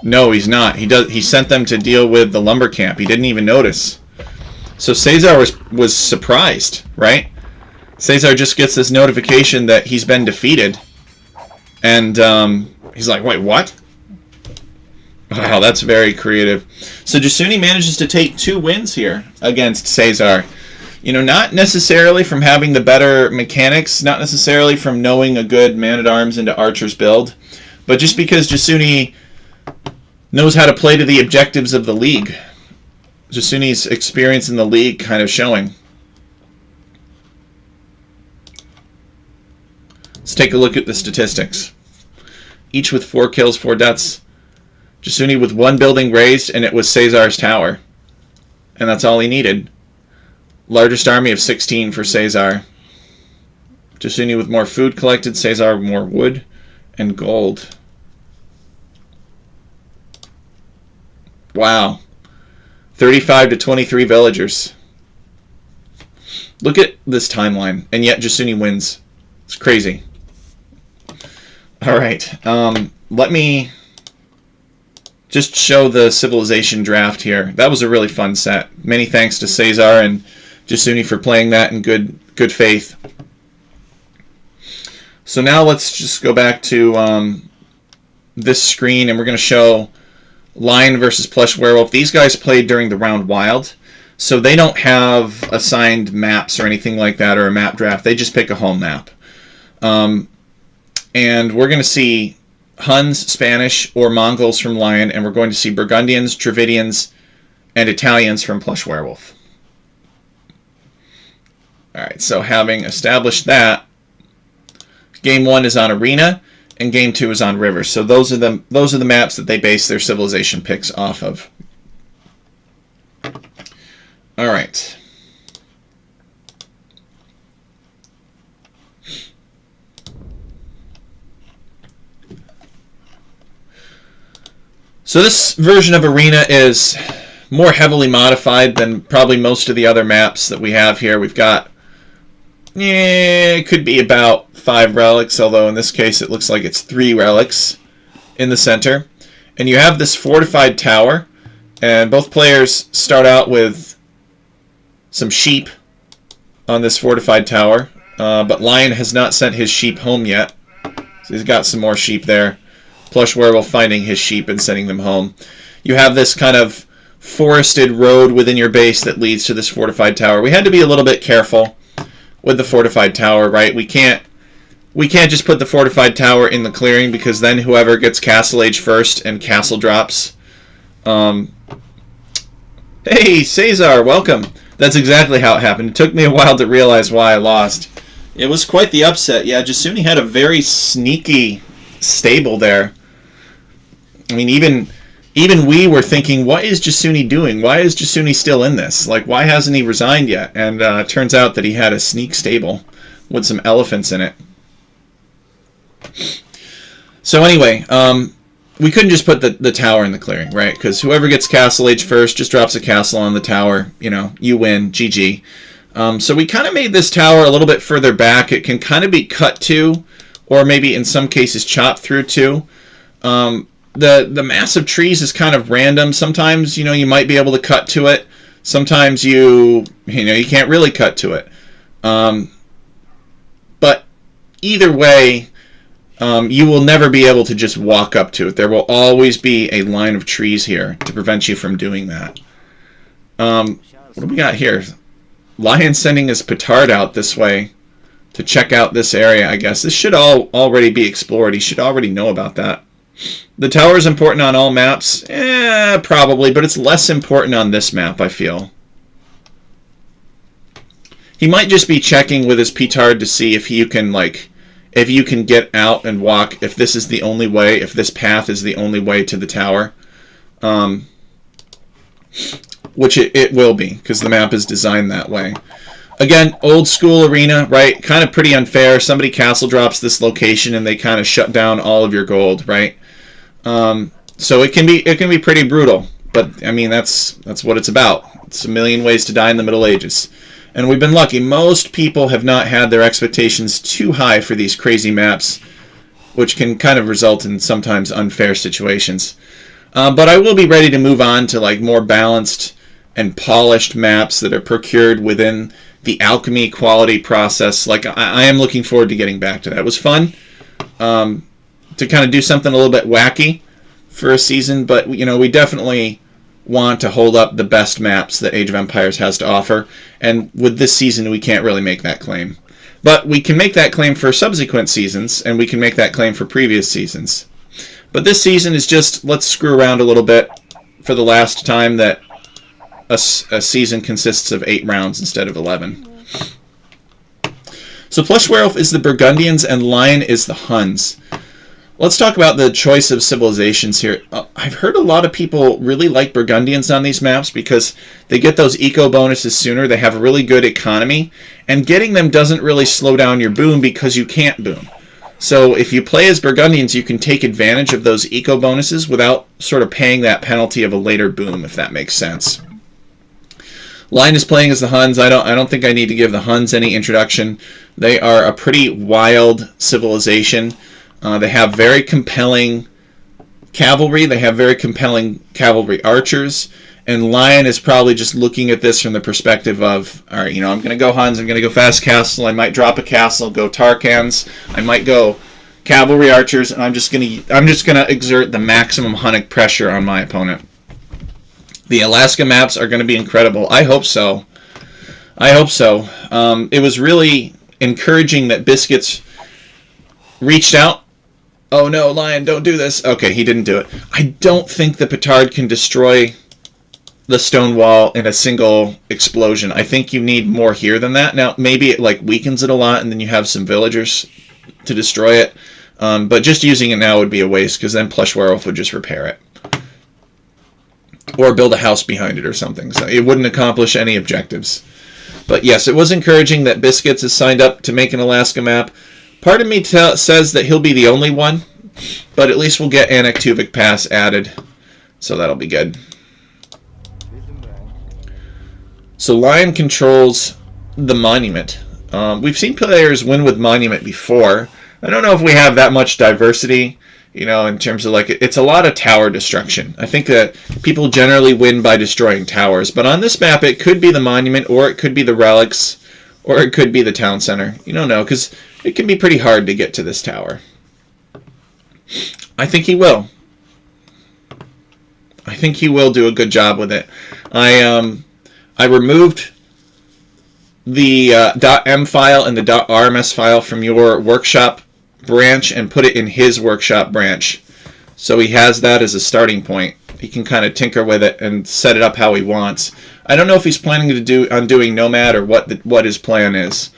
No, he's not. He sent them to deal with the lumber camp. He didn't even notice. So Caesar was surprised, right? Caesar just gets this notification that he's been defeated. And he's like, wait, what? Wow, that's very creative. So Jasuni manages to take 2 wins here against Caesar. You know, not necessarily from having the better mechanics, not necessarily from knowing a good man-at-arms into archer's build, but just because Jasuni knows how to play to the objectives of the league. Jasuni's experience in the league kind of showing. Let's take a look at the statistics. Each with 4 kills, 4 deaths. Jasuni with 1 building raised, and it was Caesar's tower. And that's all he needed. Largest army of 16 for Caesar. Jasuni with more food collected, Caesar with more wood and gold. Wow. 35 to 23 villagers. Look at this timeline, and yet Jasuni wins. It's crazy. All right. Let me just show the civilization draft here. That was a really fun set. Many thanks to Caesar and Jasuni for playing that in good faith. So now let's just go back to this screen, and we're going to show Lion versus Plush Werewolf. These guys played during the round wild, so they don't have assigned maps or anything like that, or a map draft. They just pick a home map. And we're going to see Huns, Spanish, or Mongols from Lion, and we're going to see Burgundians, Dravidians, and Italians from Plush Werewolf. Alright, so having established that, Game 1 is on Arena, and Game 2 is on River. So those are the maps that they base their civilization picks off of. Alright. So this version of Arena is more heavily modified than probably most of the other maps that we have here. We've got, it could be about 5 relics, although in this case it looks like it's 3 relics in the center. And you have this fortified tower, and both players start out with some sheep on this fortified tower, but Lion has not sent his sheep home yet, so he's got some more sheep there. Plush Werewolf finding his sheep and sending them home. You have this kind of forested road within your base that leads to this fortified tower. We had to be a little bit careful with the fortified tower, right? We can't just put the fortified tower in the clearing, because then whoever gets Castle Age first and castle drops. Hey, Caesar, welcome. That's exactly how it happened. It took me a while to realize why I lost. It was quite the upset. Yeah, Jasuni had a very sneaky stable there. I mean, even we were thinking, what is Jasuni doing? Why is Jasuni still in this? Like, why hasn't he resigned yet? And it turns out that he had a sneak stable with some elephants in it. So anyway, we couldn't just put the tower in the clearing, right? Because whoever gets Castle Age first just drops a castle on the tower. You know, you win, GG. So we kind of made this tower a little bit further back. It can kind of be cut to, or maybe in some cases chopped through to. The mass of trees is kind of random. Sometimes, you might be able to cut to it. Sometimes you can't really cut to it. But either way, you will never be able to just walk up to it. There will always be a line of trees here to prevent you from doing that. What do we got here? Lion sending his petard out this way to check out this area, I guess. This should all already be explored. He should already know about that. The tower is important on all maps. Probably, but it's less important on this map, I feel. He might just be checking with his petard to see if you can, like, if you can get out and walk, if this is the only way, if this path is the only way to the tower. Which it will be, because the map is designed that way. Again, old school arena, right? Kind of pretty unfair. Somebody castle drops this location and they kind of shut down all of your gold, right? So it can be pretty brutal, but I mean that's what it's about. It's a million ways to die in the Middle Ages. And we've been lucky. Most people have not had their expectations too high for these crazy maps, which can kind of result in sometimes unfair situations. But I will be ready to move on to like more balanced and polished maps that are procured within the alchemy quality process. Like I am looking forward to getting back to that. It was fun to kind of do something a little bit wacky for a season, but you know, we definitely want to hold up the best maps that Age of Empires has to offer, and with this season we can't really make that claim. But we can make that claim for subsequent seasons, and we can make that claim for previous seasons. But this season is just, let's screw around a little bit for the last time that a season consists of 8 rounds instead of 11. So Plush Werewolf is the Burgundians and Lion is the Huns. Let's talk about the choice of civilizations here. I've heard a lot of people really like Burgundians on these maps because they get those eco bonuses sooner, they have a really good economy, and getting them doesn't really slow down your boom because you can't boom. So if you play as Burgundians, you can take advantage of those eco bonuses without sort of paying that penalty of a later boom, if that makes sense. Lion is playing as the Huns. I don't think I need to give the Huns any introduction. They are a pretty wild civilization. They have very compelling cavalry. They have very compelling cavalry archers. And Lion is probably just looking at this from the perspective of, all right, you know, I'm going to go Huns. I'm going to go fast castle. I might drop a castle, go Tarkans. I might go cavalry archers, and I'm just going to exert the maximum Hunnic pressure on my opponent. The Alaska maps are going to be incredible. I hope so. I hope so. It was really encouraging that Biscuits reached out. Oh no, Lion, don't do this. Okay, he didn't do it. I don't think the petard can destroy the stone wall in a single explosion. I think you need more here than that. Now, maybe it like weakens it a lot and then you have some villagers to destroy it. But just using it now would be a waste because then Plush Werewolf would just repair it. Or build a house behind it or something. So it wouldn't accomplish any objectives. But yes, it was encouraging that Biscuits is signed up to make an Alaska map. Part of me says that he'll be the only one, but at least we'll get Anak Tuvik Pass added, so that'll be good. So Lion controls the Monument. We've seen players win with Monument before. I don't know if we have that much diversity, you know, in terms of like, it's a lot of tower destruction. I think that people generally win by destroying towers, but on this map it could be the Monument, or it could be the relics, or it could be the town center. You don't know, because it can be pretty hard to get to this tower. I think he will. I think he will do a good job with it. I removed the .m file and the .rms file from your workshop branch and put it in his workshop branch. So he has that as a starting point. He can kind of tinker with it and set it up how he wants. I don't know if he's planning on doing Nomad or what his plan is.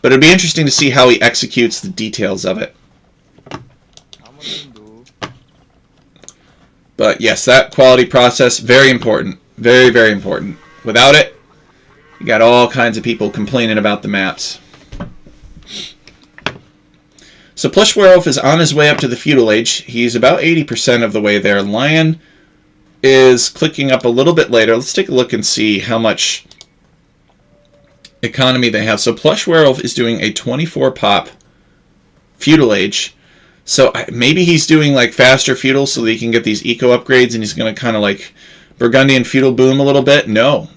But it'd be interesting to see how he executes the details of it. But yes, that quality process, very important. Very, very important. Without it, you got all kinds of people complaining about the maps. So Plush Werewolf is on his way up to the feudal age. He's about 80% of the way there. Lion is clicking up a little bit later. Let's take a look and see how much economy they have. So Plush Werewolf is doing a 24 pop feudal age. So maybe he's doing like faster feudal so that he can get these eco upgrades, and he's going to kind of like Burgundian feudal boom a little bit. No.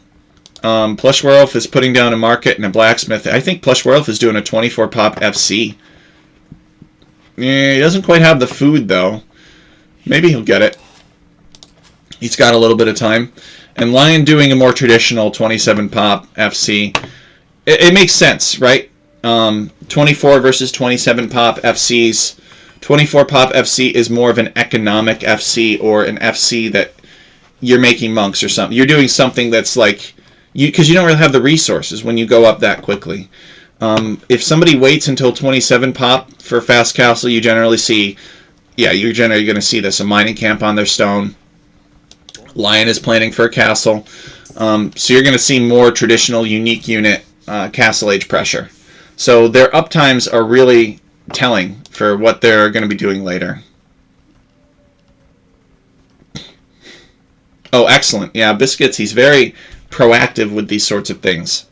Plush Werewolf is putting down a market and a blacksmith. I think Plush Werewolf is doing a 24 pop FC. Yeah, he doesn't quite have the food, though. Maybe he'll get it. He's got a little bit of time. And Lion doing a more traditional 27 pop FC. It makes sense, right? 24 versus 27 pop FCs. 24 pop FC is more of an economic FC, or an FC that you're making monks or something. You're doing something that's like, because you don't really have the resources when you go up that quickly. If somebody waits until 27 pop for fast castle, you generally see, yeah, you're generally going to see this, a mining camp on their stone. Lion is planning for a castle. So you're going to see more traditional unique unit castle age pressure. So their uptimes are really telling for what they're going to be doing later. Oh, excellent. Yeah, Biscuits, he's very proactive with these sorts of things.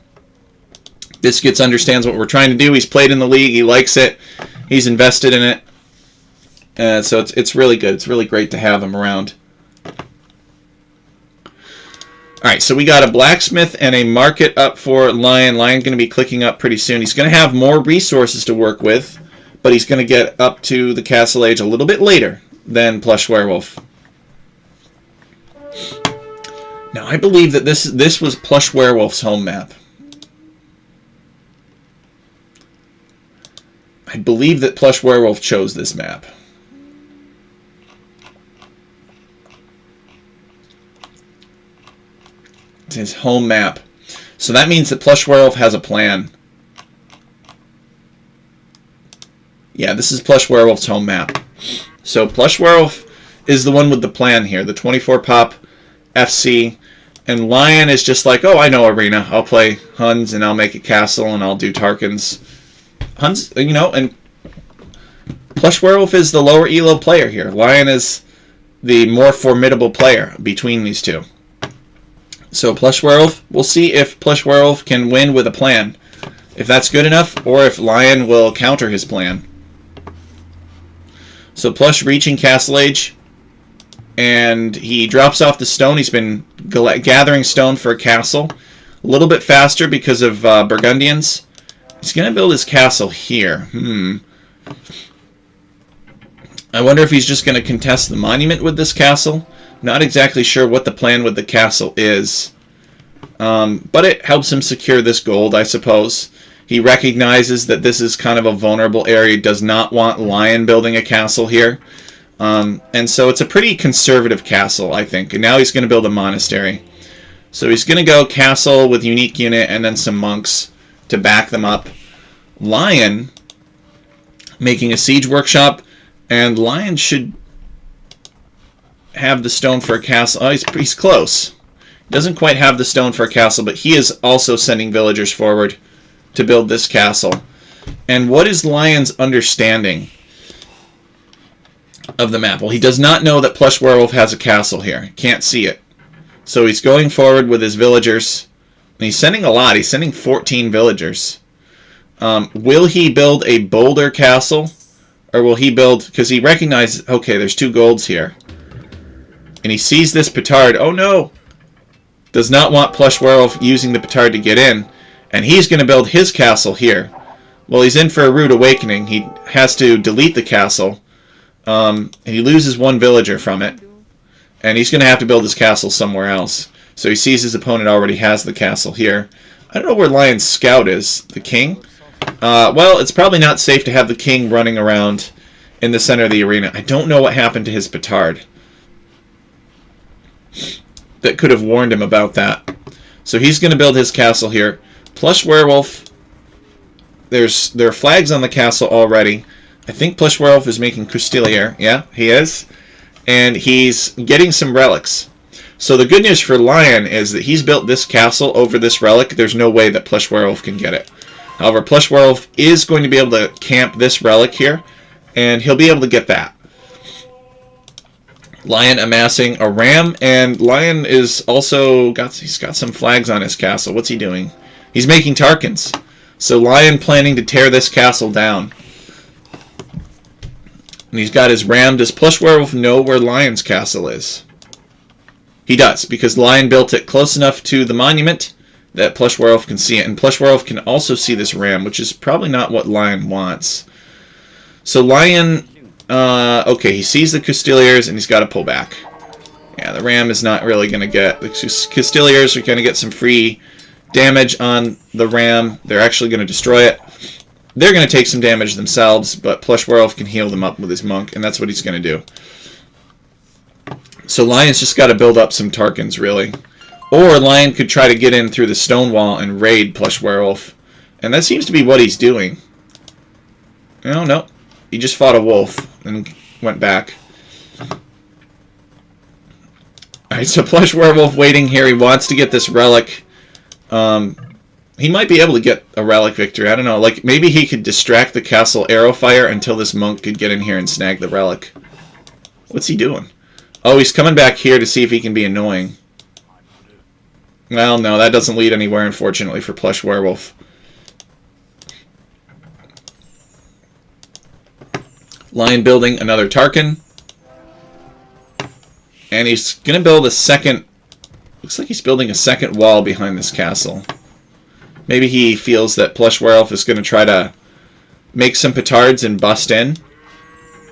Biscuits understands what we're trying to do. He's played in the league. He likes it. He's invested in it. So it's really good. It's really great to have him around. All right, so we got a blacksmith and a market up for Lion. Lion going to be clicking up pretty soon. He's going to have more resources to work with, but he's going to get up to the castle age a little bit later than Plush Werewolf. Now, I believe that this was Plush Werewolf's home map. I believe that Plush Werewolf chose this map. It's his home map. So that means that Plush Werewolf has a plan. Yeah, this is Plush Werewolf's home map. So Plush Werewolf is the one with the plan here. The 24 pop FC. And Lion is just like, oh, I know Arena. I'll play Huns and I'll make a castle and I'll do Tarkans. Huns, you know, and Plush Werewolf is the lower elo player here. Lion is the more formidable player between these two. So Plush Werewolf, we'll see if Plush Werewolf can win with a plan. If that's good enough, or if Lion will counter his plan. So Plush reaching Castle Age, and he drops off the stone. He's been gathering stone for a castle. A little bit faster because of Burgundians. He's going to build his castle here. I wonder if he's just going to contest the monument with this castle. Not exactly sure what the plan with the castle is. But it helps him secure this gold, I suppose. He recognizes that this is kind of a vulnerable area. He does not want Lion building a castle here. And so it's a pretty conservative castle, I think. And now he's going to build a monastery. So he's going to go castle with unique unit and then some monks to back them up. Lion making a siege workshop. And Lion should have the stone for a castle. Oh, he's close. Doesn't quite have the stone for a castle, but he is also sending villagers forward to build this castle. And what is Lion's understanding of the map? Well, he does not know that Plush Werewolf has a castle here. Can't see it. So he's going forward with his villagers. And he's sending a lot. He's sending 14 villagers. Will he build a bolder castle? Or will he build... Because he recognizes... Okay, there's 2 golds here. And he sees this petard. Oh no! Does not want Plush Werewolf using the petard to get in. And he's going to build his castle here. Well, he's in for a rude awakening. He has to delete the castle. And he loses 1 villager from it. And he's going to have to build his castle somewhere else. So he sees his opponent already has the castle here. I don't know where Lion's scout is. The king? Well, it's probably not safe to have the king running around in the center of the arena. I don't know what happened to his petard. That could have warned him about that. So he's going to build his castle here. Plush Werewolf. There are flags on the castle already. I think Plush Werewolf is making Custilier. Yeah, he is. And he's getting some relics. So the good news for Lion is that he's built this castle over this relic. There's no way that Plush Werewolf can get it. However, Plush Werewolf is going to be able to camp this relic here. And he'll be able to get that. Lion amassing a ram, and Lion is also he's got some flags on his castle. What's he doing? He's making Tarkans. So Lion planning to tear this castle down. And he's got his ram. Does Plush Werewolf know where Lion's castle is? He does, because Lion built it close enough to the monument that Plush Werewolf can see it. And Plush Werewolf can also see this ram, which is probably not what Lion wants. So Lion, okay, he sees the Castiliers and he's got to pull back. Yeah, the Ram is not really going to get... The Castiliers are going to get some free damage on the Ram. They're actually going to destroy it. They're going to take some damage themselves, but Plush Werewolf can heal them up with his Monk, and that's what he's going to do. So Lion's just got to build up some Tarkans, really. Or Lion could try to get in through the stone wall and raid Plush Werewolf. And that seems to be what he's doing. No. He just fought a wolf and went back. Alright, so Plush Werewolf waiting here. He wants to get this relic. He might be able to get a relic victory. I don't know. Like, maybe he could distract the castle arrow fire until this monk could get in here and snag the relic. What's he doing? Oh, he's coming back here to see if he can be annoying. Well, no, that doesn't lead anywhere, unfortunately, for Plush Werewolf. Lion building another Tarkan. And he's going to build a second... Looks like he's building a second wall behind this castle. Maybe he feels that Plush Werewolf is going to try to make some petards and bust in.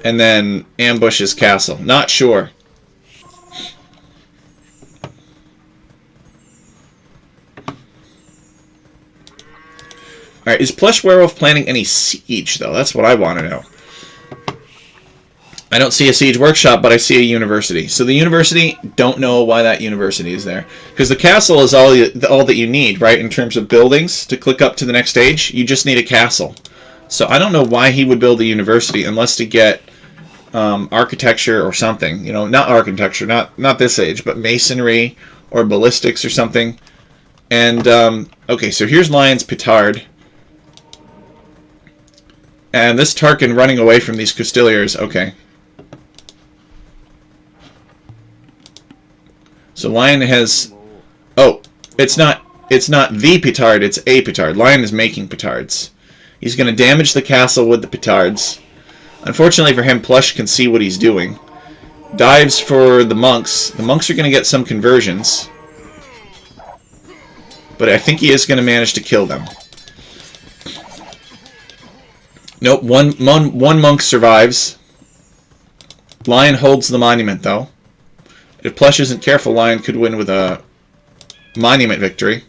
And then ambush his castle. Not sure. Alright, is Plush Werewolf planning any siege, though? That's what I want to know. I don't see a siege workshop, but I see a university. So the university, don't know why that university is there. Because the castle is all that you need, right? In terms of buildings to click up to the next stage, you just need a castle. So I don't know why he would build a university unless to get architecture or something. You know, not architecture, not this age, but masonry or ballistics or something. And, okay, so here's Lion's petard. And this Tarkan running away from these Castiliers, okay. So Lion has... Oh, it's not the petard, it's a petard. Lion is making petards. He's going to damage the castle with the petards. Unfortunately for him, Plush can see what he's doing. Dives for the monks. The monks are going to get some conversions. But I think he is going to manage to kill them. Nope, one monk survives. Lion holds the monument, though. If Plush isn't careful, Lion could win with a monument victory.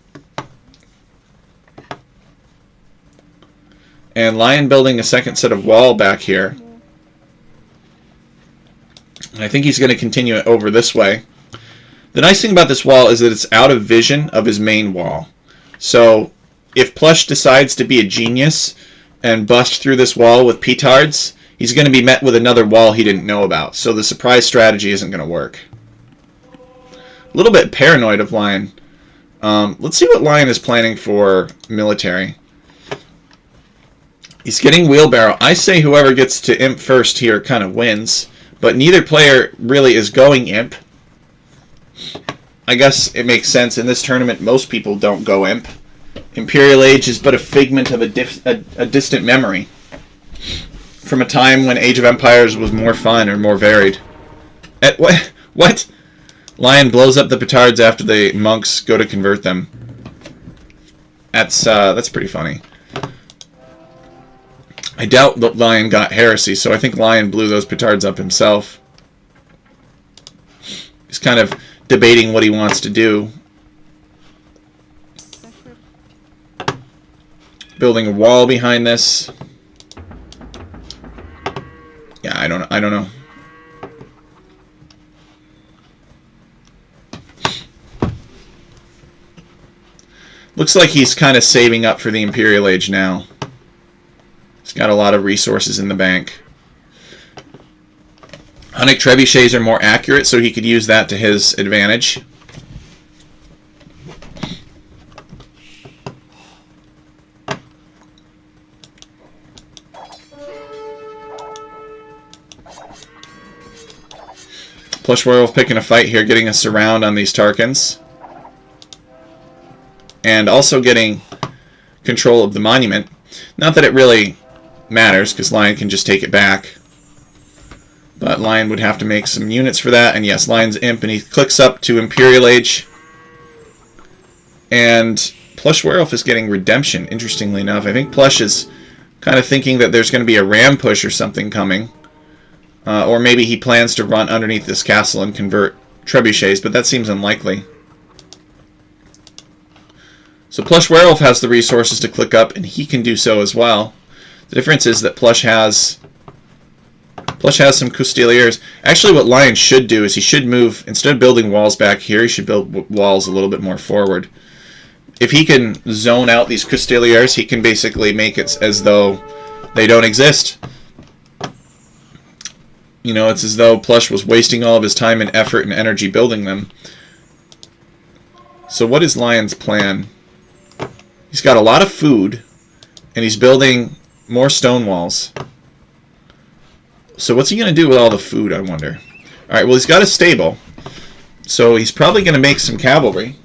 And Lion building a second set of wall back here. And I think he's going to continue it over this way. The nice thing about this wall is that it's out of vision of his main wall. So if Plush decides to be a genius and bust through this wall with petards, he's going to be met with another wall he didn't know about. So the surprise strategy isn't going to work. A little bit paranoid of Lion. Let's see what Lion is planning for military. He's getting wheelbarrow. I say whoever gets to imp first here kind of wins. But neither player really is going imp. I guess it makes sense. In this tournament, most people don't go imp. Imperial Age is but a figment of a distant memory. From a time when Age of Empires was more fun or more varied. What? Lion blows up the petards after the monks go to convert them. That's pretty funny. I doubt that Lion got heresy, so I think Lion blew those petards up himself. He's kind of debating what he wants to do. Building a wall behind this. Yeah, I don't know. Looks like he's kind of saving up for the Imperial Age now. He's got a lot of resources in the bank. Hunnic trebuchets are more accurate, so he could use that to his advantage. Plush Werewolf picking a fight here, getting a surround on these Tarkans. And also getting control of the monument. Not that it really matters, because Lion can just take it back. But Lion would have to make some units for that. And yes, Lion's imp, and he clicks up to Imperial Age. And Plush Werewolf is getting redemption, interestingly enough. I think Plush is kind of thinking that there's going to be a ram push or something coming. Or maybe he plans to run underneath this castle and convert trebuchets, but that seems unlikely. So Plush Werewolf has the resources to click up, and he can do so as well. The difference is that Plush has some Custeliers. Actually, what Lion should do is he should move, instead of building walls back here, he should build walls a little bit more forward. If he can zone out these Custeliers, he can basically make it as though they don't exist. You know, it's as though Plush was wasting all of his time and effort and energy building them. So what is Lion's plan? He's got a lot of food, and he's building more stone walls. So what's he going to do with all the food, I wonder? Alright, well, he's got a stable. So he's probably going to make some cavalry.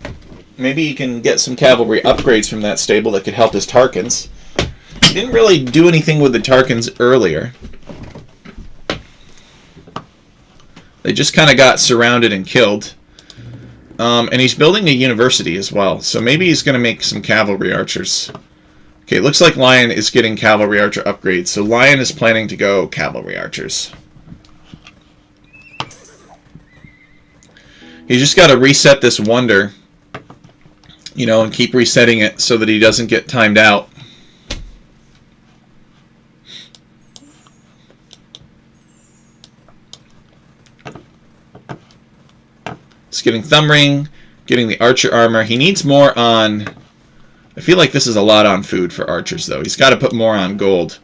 Maybe he can get some cavalry upgrades from that stable that could help his Tarkans. He didn't really do anything with the Tarkans earlier. They just kind of got surrounded and killed. And he's building a university as well. So maybe he's going to make some cavalry archers. Okay, it looks like Lion is getting cavalry archer upgrades. So Lion is planning to go cavalry archers. He's just got to reset this wonder, you know, and keep resetting it so that he doesn't get timed out. He's getting thumb ring, getting the archer armor. He needs more on... I feel like this is a lot on food for archers, though. He's got to put more on gold.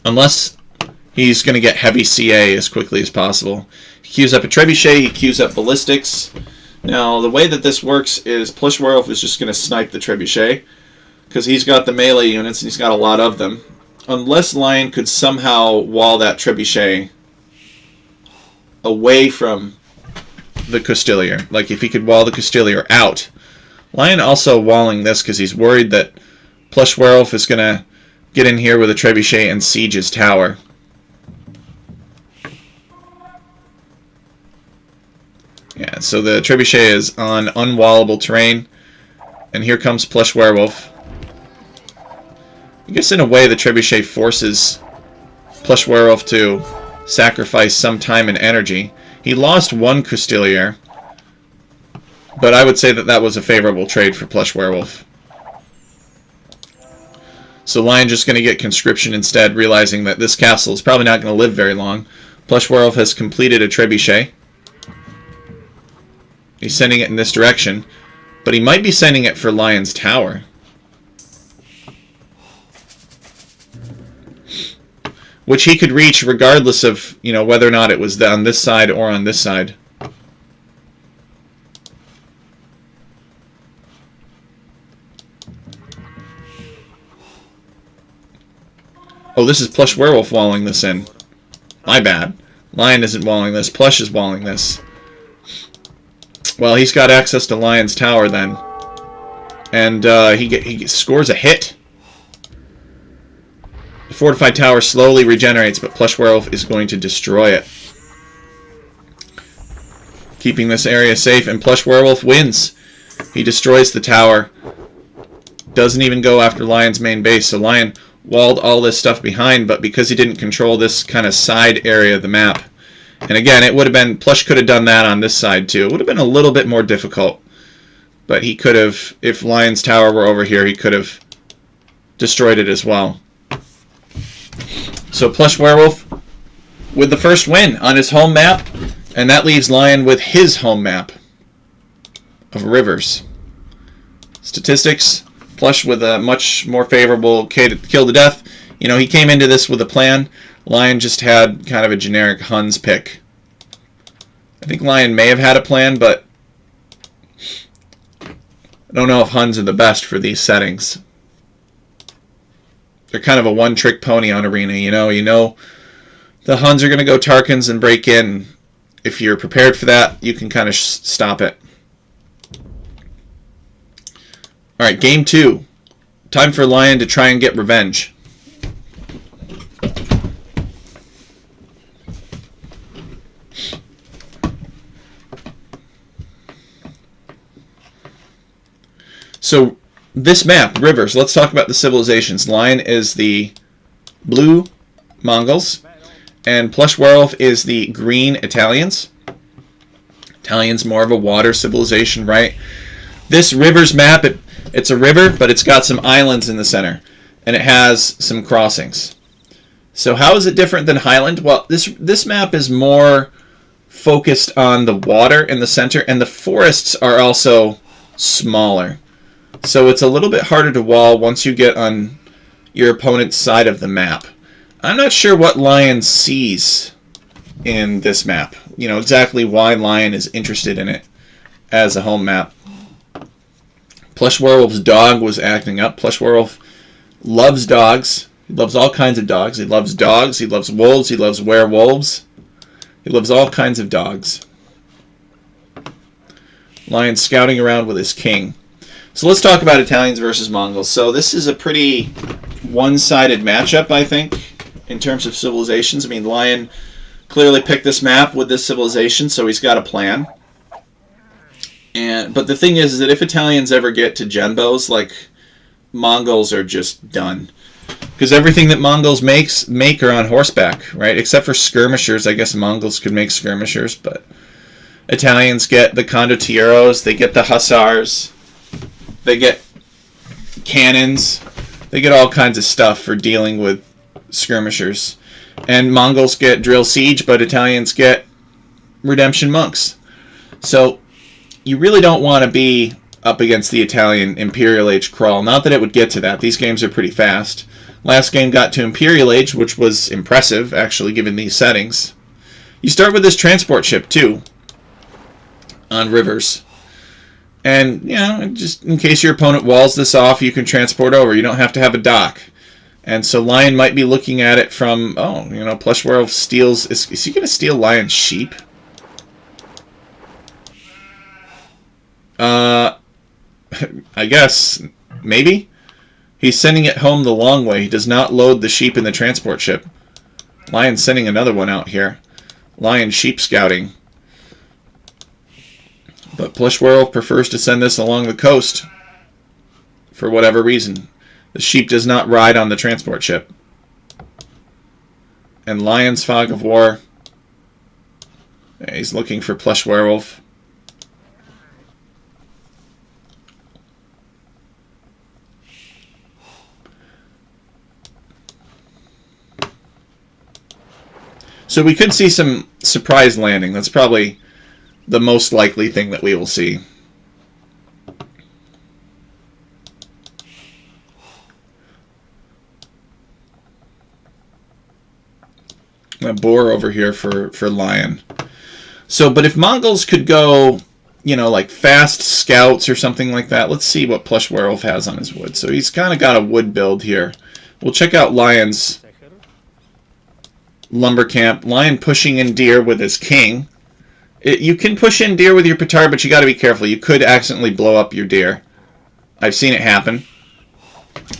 Unless he's going to get heavy CA as quickly as possible. He queues up a trebuchet, he queues up ballistics. Now, the way that this works is Plush Werewolf is just going to snipe the trebuchet, because he's got the melee units and he's got a lot of them. Unless Lion could somehow wall that trebuchet away from the Custelier. Like if he could wall the Custelier out. Lion also walling this because he's worried that Plush Werewolf is going to get in here with a trebuchet and siege his tower. Yeah, so the trebuchet is on unwallable terrain. And here comes Plush Werewolf. I guess in a way the trebuchet forces Plush Werewolf to sacrifice some time and energy. He lost one Custelier, but I would say that that was a favorable trade for Plush Werewolf. So Lion just going to get conscription instead, realizing that this castle is probably not going to live very long. Plush Werewolf has completed a trebuchet. He's sending it in this direction, but he might be sending it for Lion's tower. Which he could reach regardless of, you know, whether or not it was on this side or on this side. Oh, this is Plush Werewolf walling this in. My bad. Lion isn't walling this. Plush is walling this. Well, he's got access to Lion's tower then. And he scores a hit. The fortified tower slowly regenerates, but Plush Werewolf is going to destroy it. Keeping this area safe, and Plush Werewolf wins. He destroys the tower. Doesn't even go after Lion's main base, so Lion walled all this stuff behind, but because he didn't control this kind of side area of the map. And again, it would have been, Plush could have done that on this side too. It would have been a little bit more difficult. But he could have, if Lion's tower were over here, he could have destroyed it as well. So Plush Werewolf with the first win on his home map, and that leaves Lion with his home map of rivers. Statistics, Plush with a much more favorable kill to death. You know, he came into this with a plan. Lion just had kind of a generic Huns pick. I think Lion may have had a plan, but I don't know if Huns are the best for these settings. They're kind of a one-trick pony on Arena, you know the Huns are going to go Tarkans and break in. If you're prepared for that, you can kind of stop it. Alright, game 2. Time for Lion to try and get revenge. So this map, rivers, let's talk about the civilizations. Lion is the blue Mongols, and Plush Werewolf is the green Italians. Italians more of a water civilization, right? This rivers map, it's a river, but it's got some islands in the center, and it has some crossings. So how is it different than Highland? Well, this map is more focused on the water in the center, and the forests are also smaller. So it's a little bit harder to wall once you get on your opponent's side of the map. I'm not sure what Lion sees in this map. You know, exactly why Lion is interested in it as a home map. Plush Werewolf's dog was acting up. Plush Werewolf loves dogs. He loves all kinds of dogs. He loves dogs. He loves wolves. He loves werewolves. He loves all kinds of dogs. Lion scouting around with his king. So let's talk about Italians versus Mongols. So this is a pretty one-sided matchup, I think, in terms of civilizations. I mean, Lion clearly picked this map with this civilization, so he's got a plan. But the thing is that if Italians ever get to Genbos, like, Mongols are just done. Because everything that Mongols make are on horseback, right? Except for skirmishers. I guess Mongols could make skirmishers, but Italians get the condottieros, they get the hussars, they get cannons, they get all kinds of stuff for dealing with skirmishers. And Mongols get drill siege, but Italians get redemption monks. So you really don't want to be up against the Italian Imperial Age crawl. Not that it would get to that. These games are pretty fast. Last game got to Imperial Age, which was impressive, actually, given these settings. You start with this transport ship, too, on rivers. And, you know, just in case your opponent walls this off, you can transport over. You don't have to have a dock. And so Lion might be looking at it from, oh, you know, Plush Werewolf steals... Is he going to steal Lion's sheep? I guess. Maybe? He's sending it home the long way. He does not load the sheep in the transport ship. Lion's sending another one out here. Lion sheep scouting. But Plush Werewolf prefers to send this along the coast. For whatever reason. The sheep does not ride on the transport ship. And Lion's Fog of War. He's looking for Plush Werewolf. So we could see some surprise landing. That's probably the most likely thing that we will see. A boar over here for Lion. So, but if Mongols could go, you know, like fast scouts or something like that, let's see what Plush Werewolf has on his wood. So he's kind of got a wood build here. We'll check out Lion's lumber camp. Lion pushing in deer with his king. You can push in deer with your petard, but you got to be careful. You could accidentally blow up your deer. I've seen it happen.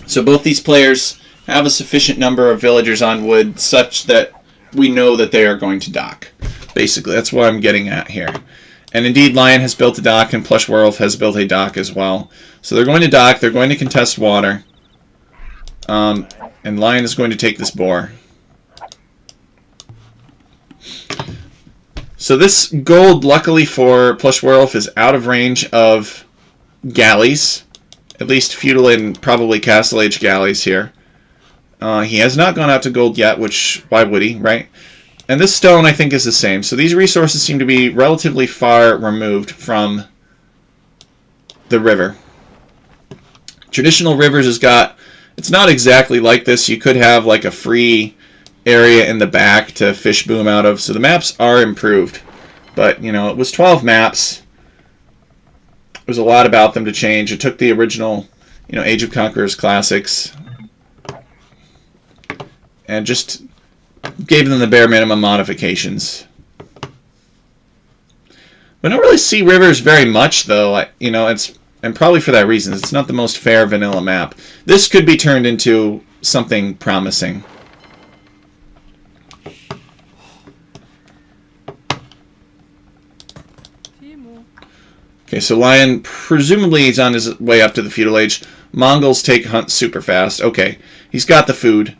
So both these players have a sufficient number of villagers on wood such that we know that they are going to dock. Basically, that's what I'm getting at here. And indeed, Lion has built a dock, and Plush Werewolf has built a dock as well. So they're going to dock. They're going to contest water. And Lion is going to take this boar. So this gold, luckily for Plush Werewolf, is out of range of galleys. At least feudal and probably Castle Age galleys here. He has not gone out to gold yet, which, why would he, right? And this stone, I think, is the same. So these resources seem to be relatively far removed from the river. Traditional rivers has got, it's not exactly like this. You could have like a free area in the back to fish boom out of. So the maps are improved. But, you know, it was 12 maps. There was a lot about them to change. It took the original, you know, Age of Conquerors classics and just gave them the bare minimum modifications. We don't really see rivers very much, though. You know, and probably for that reason. It's not the most fair vanilla map. This could be turned into something promising. Okay, so Lion, presumably he's on his way up to the feudal age. Mongols take hunt super fast. Okay, he's got the food.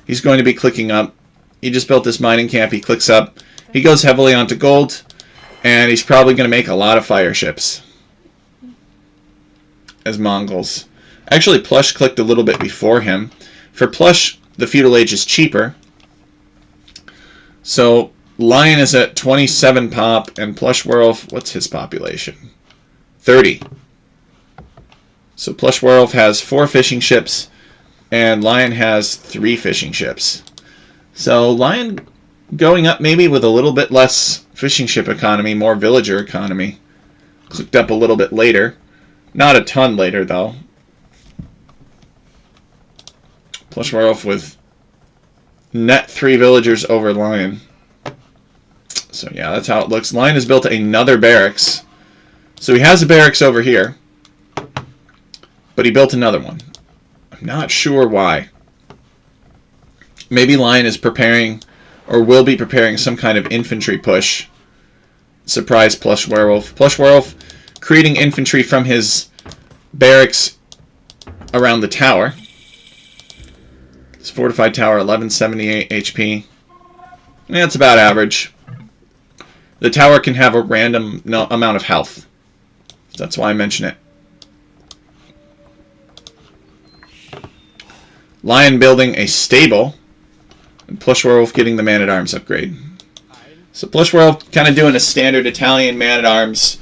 He's going to be clicking up. He just built this mining camp. He clicks up. He goes heavily onto gold. And he's probably going to make a lot of fire ships. As Mongols. Actually, Plush clicked a little bit before him. For Plush, the feudal age is cheaper. So, Lion is at 27 pop. And Plush Werewolf, what's his population? 30. So Plush Werewolf has 4 fishing ships, and Lion has 3 fishing ships. So Lion going up maybe with a little bit less fishing ship economy, more villager economy. Clicked up a little bit later. Not a ton later, though. Plush Werewolf with net 3 villagers over Lion. So yeah, that's how it looks. Lion has built another barracks. So he has a barracks over here, but he built another one. I'm not sure why. Maybe Lion is preparing, or will be preparing, some kind of infantry push. Surprise Plush Werewolf. Plush Werewolf creating infantry from his barracks around the tower. This fortified tower, 1178 HP. That's about average. The tower can have a random amount of health. That's why I mention it. Lion building a stable. And Plush Werewolf getting the Man-at-Arms upgrade. So Plush Werewolf kind of doing a standard Italian Man-at-Arms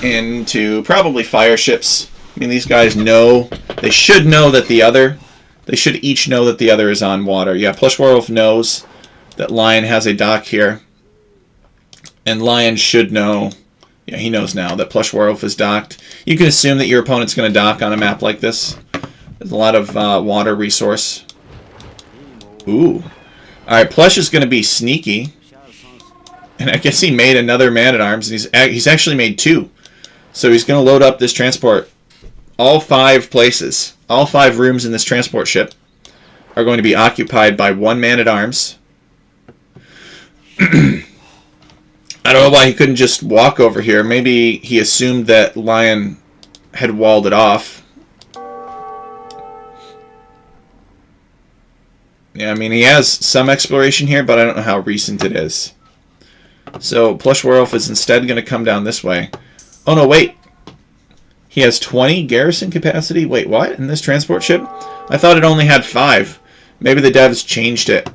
into probably fire ships. I mean, these guys know, they should know that the other, they should each know that the other is on water. Yeah, Plush Werewolf knows that Lion has a dock here. And Lion should know, yeah, he knows now that Plush Werewolf is docked. You can assume that your opponent's going to dock on a map like this. There's a lot of water resource. Ooh. Alright, Plush is going to be sneaky. And I guess he made another Man-at-Arms. And he's actually made 2. So he's going to load up this transport. All 5 places, all 5 rooms in this transport ship are going to be occupied by 1 Man-at-Arms. I don't know why he couldn't just walk over here. Maybe he assumed that Lion had walled it off. Yeah, I mean, he has some exploration here, but I don't know how recent it is. So, Plush Werewolf is instead going to come down this way. Oh, no, wait. He has 20 garrison capacity? Wait, what? In this transport ship? I thought it only had 5. Maybe the devs changed it.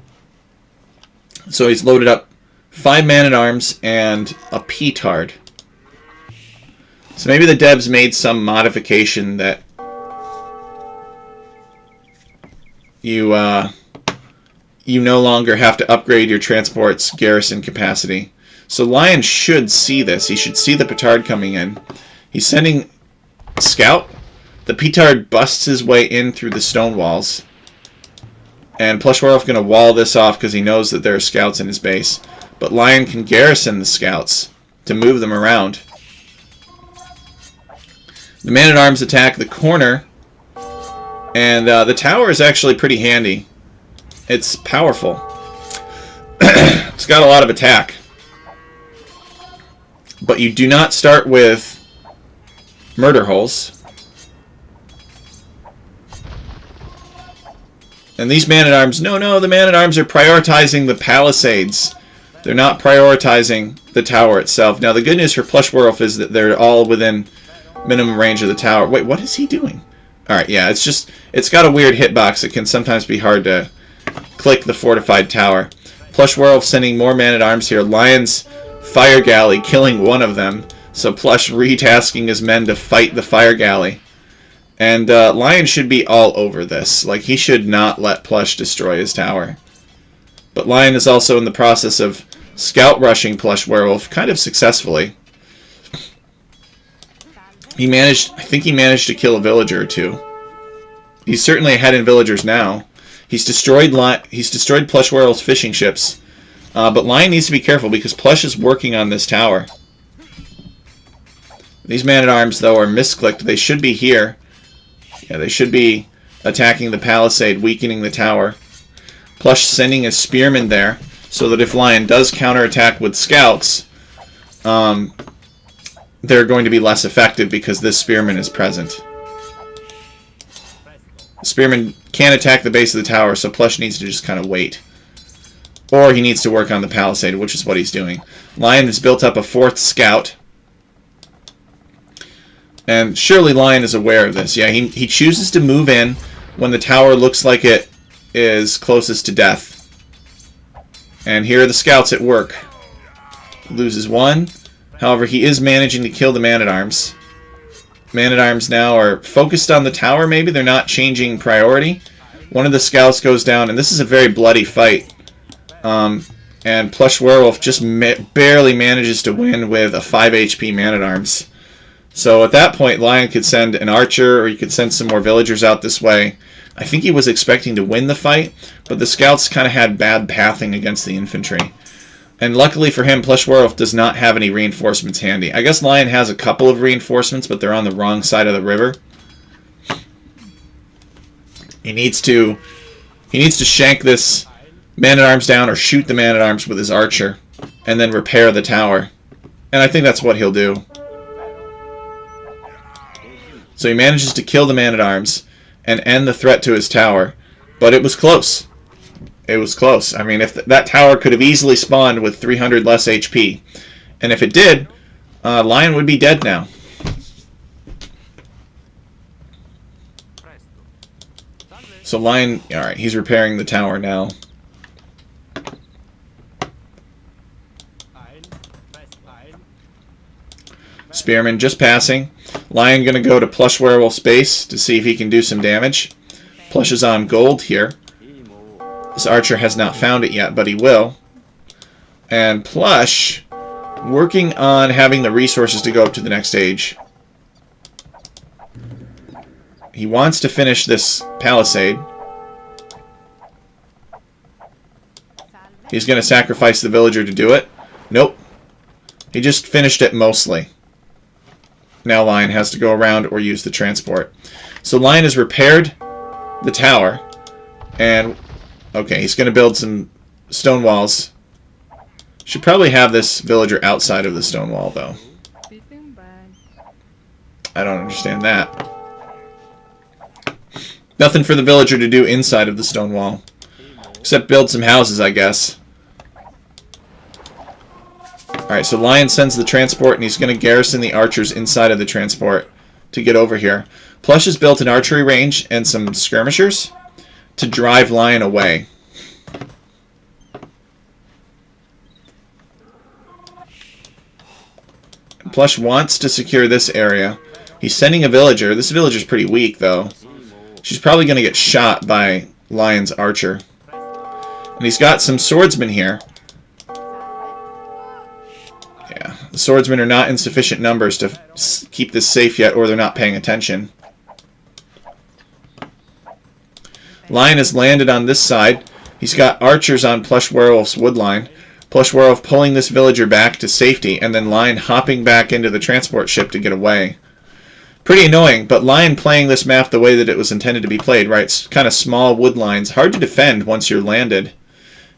So he's loaded up 5 Man-at-Arms and a P-Tard. So maybe the devs made some modification that you no longer have to upgrade your transport's garrison capacity. So Lion should see this. He should see the Petard coming in. He's sending Scout. The Petard busts his way in through the stone walls. And Plush Werewolf going to wall this off because he knows that there are scouts in his base. But Lion can garrison the scouts to move them around. The Man-at-Arms attack the corner. And the tower is actually pretty handy. It's powerful. It's got a lot of attack. But you do not start with murder holes. And these Man-at-Arms, no, the Man-at-Arms are prioritizing the palisades. They're not prioritizing the tower itself. Now, the good news for Plush Werewolf is that they're all within minimum range of the tower. Wait, what is he doing? Alright, yeah, it's got a weird hitbox. It can sometimes be hard to click the fortified tower. Plush Werewolf sending more Man-at-Arms here. Lion's fire galley killing one of them. So Plush retasking his men to fight the fire galley. And Lion should be all over this. Like, he should not let Plush destroy his tower. But Lion is also in the process of scout rushing Plush Werewolf, kind of successfully. I think he managed to kill a villager or 2. He's certainly ahead in villagers now. He's destroyed Plush Werewolf's fishing ships. But Lion needs to be careful because Plush is working on this tower. These Man-at-Arms, though, are misclicked. They should be here. Yeah, they should be attacking the palisade, weakening the tower. Plush sending a spearman there, so that if Lion does counterattack with scouts, they're going to be less effective because this spearman is present. The spearman can't attack the base of the tower, so Plush needs to just kind of wait. Or he needs to work on the palisade, which is what he's doing. Lion has built up a 4th scout. And surely Lion is aware of this. Yeah, he chooses to move in when the tower looks like it is closest to death. And here are the scouts at work. Loses 1. However, he is managing to kill the man-at-arms. Man-at-arms now are focused on the tower, maybe. They're not changing priority. One of the scouts goes down, and this is a very bloody fight. And Plush Werewolf just barely manages to win with a 5 HP man-at-arms. So at that point, Lion could send an archer, or he could send some more villagers out this way. I think he was expecting to win the fight, but the scouts kind of had bad pathing against the infantry. And luckily for him, Plush Werewolf does not have any reinforcements handy. I guess Lion has a couple of reinforcements, but they're on the wrong side of the river. He needs to shank this man-at-arms down or shoot the man-at-arms with his archer and then repair the tower. And I think that's what he'll do. So he manages to kill the man-at-arms and end the threat to his tower. But it was close. It was close. I mean, if that tower could have easily spawned with 300 less HP. And if it did, Lion would be dead now. So Lion, alright, he's repairing the tower now. Spearman just passing. Lion going to go to Plush Werewolf's base to see if he can do some damage. Plush is on gold here. This archer has not found it yet, but he will. And Plush working on having the resources to go up to the next stage. He wants to finish this palisade. He's going to sacrifice the villager to do it. Nope. He just finished it mostly. Now Lion has to go around or use the transport. So Lion has repaired the tower. And, okay, he's going to build some stone walls. Should probably have this villager outside of the stone wall, though. I don't understand that. Nothing for the villager to do inside of the stone wall. Except build some houses, I guess. Alright, so Lion sends the transport, and he's going to garrison the archers inside of the transport to get over here. Plush has built an archery range and some skirmishers to drive Lion away. Plush wants to secure this area. He's sending a villager. This villager's pretty weak, though. She's probably going to get shot by Lion's archer. And he's got some swordsmen here. Yeah, the swordsmen are not in sufficient numbers to keep this safe yet, or they're not paying attention. Lion has landed on this side. He's got archers on Plush Werewolf's woodline. Plush Werewolf pulling this villager back to safety, and then Lion hopping back into the transport ship to get away. Pretty annoying, but Lion playing this map the way that it was intended to be played, right? It's kind of small wood lines, hard to defend once you're landed.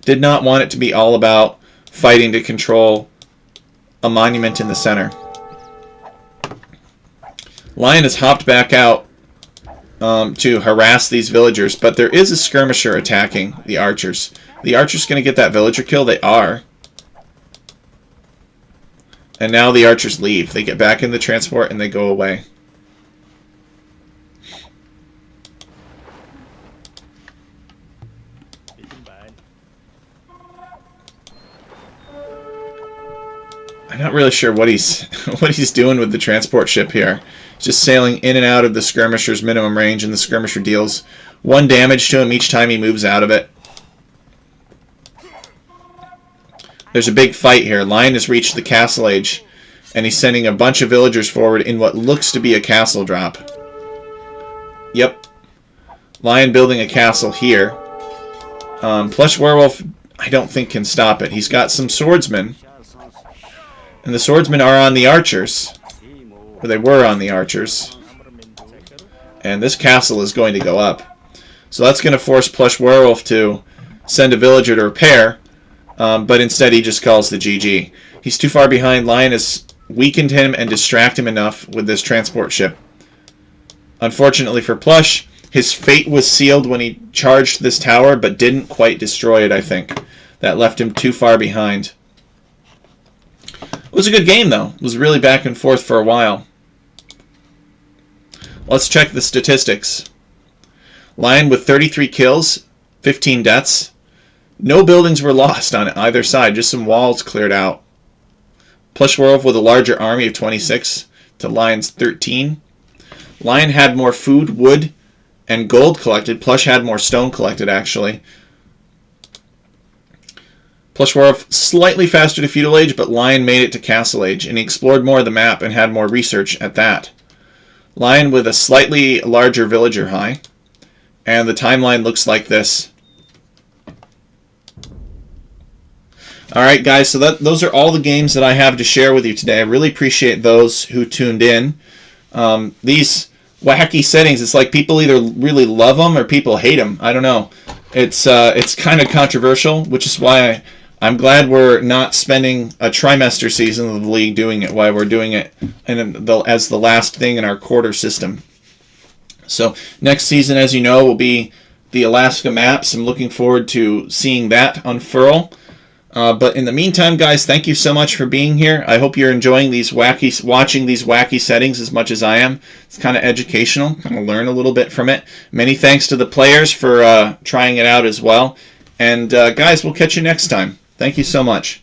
Did not want it to be all about fighting to control a monument in the center. Lion has hopped back out to harass these villagers, but there is a skirmisher attacking the archers. The archers going to get that villager kill? They are. And now the archers leave. They get back in the transport and they go away. I'm not really sure what he's doing with the transport ship here. He's just sailing in and out of the skirmisher's minimum range, and the skirmisher deals 1 damage to him each time he moves out of it. There's a big fight here. Lion has reached the castle age, and he's sending a bunch of villagers forward in what looks to be a castle drop. Yep. Lion building a castle here. Plush Werewolf, I don't think, can stop it. He's got some swordsmen. And the swordsmen are on the archers. Or they were on the archers. And this castle is going to go up. So that's going to force Plush Werewolf to send a villager to repair. But instead he just calls the GG. He's too far behind. Lion has weakened him and distract him enough with this transport ship. Unfortunately for Plush, his fate was sealed when he charged this tower, but didn't quite destroy it, I think. That left him too far behind. It was a good game, though. It was really back and forth for a while. Let's check the statistics. Lion with 33 kills, 15 deaths. No buildings were lost on either side, just some walls cleared out. Plushworld with a larger army of 26 to Lion's 13. Lion had more food, wood, and gold collected. Plush had more stone collected, actually. Plushworld slightly faster to feudal age, but Lion made it to castle age, and he explored more of the map and had more research at that. Lion with a slightly larger villager high, and the timeline looks like this. Alright guys, so those are all the games that I have to share with you today. I really appreciate those who tuned in. These wacky settings, it's like people either really love them or people hate them. I don't know. It's kind of controversial, which is why I'm glad we're not spending a trimester season of the league doing it, why we're doing it as the last thing in our quarter system. So next season, as you know, will be the Alaska maps. I'm looking forward to seeing that unfurl. But in the meantime, guys, thank you so much for being here. I hope you're enjoying watching these wacky settings as much as I am. It's kind of educational. Kind of learn a little bit from it. Many thanks to the players for trying it out as well. And guys, we'll catch you next time. Thank you so much.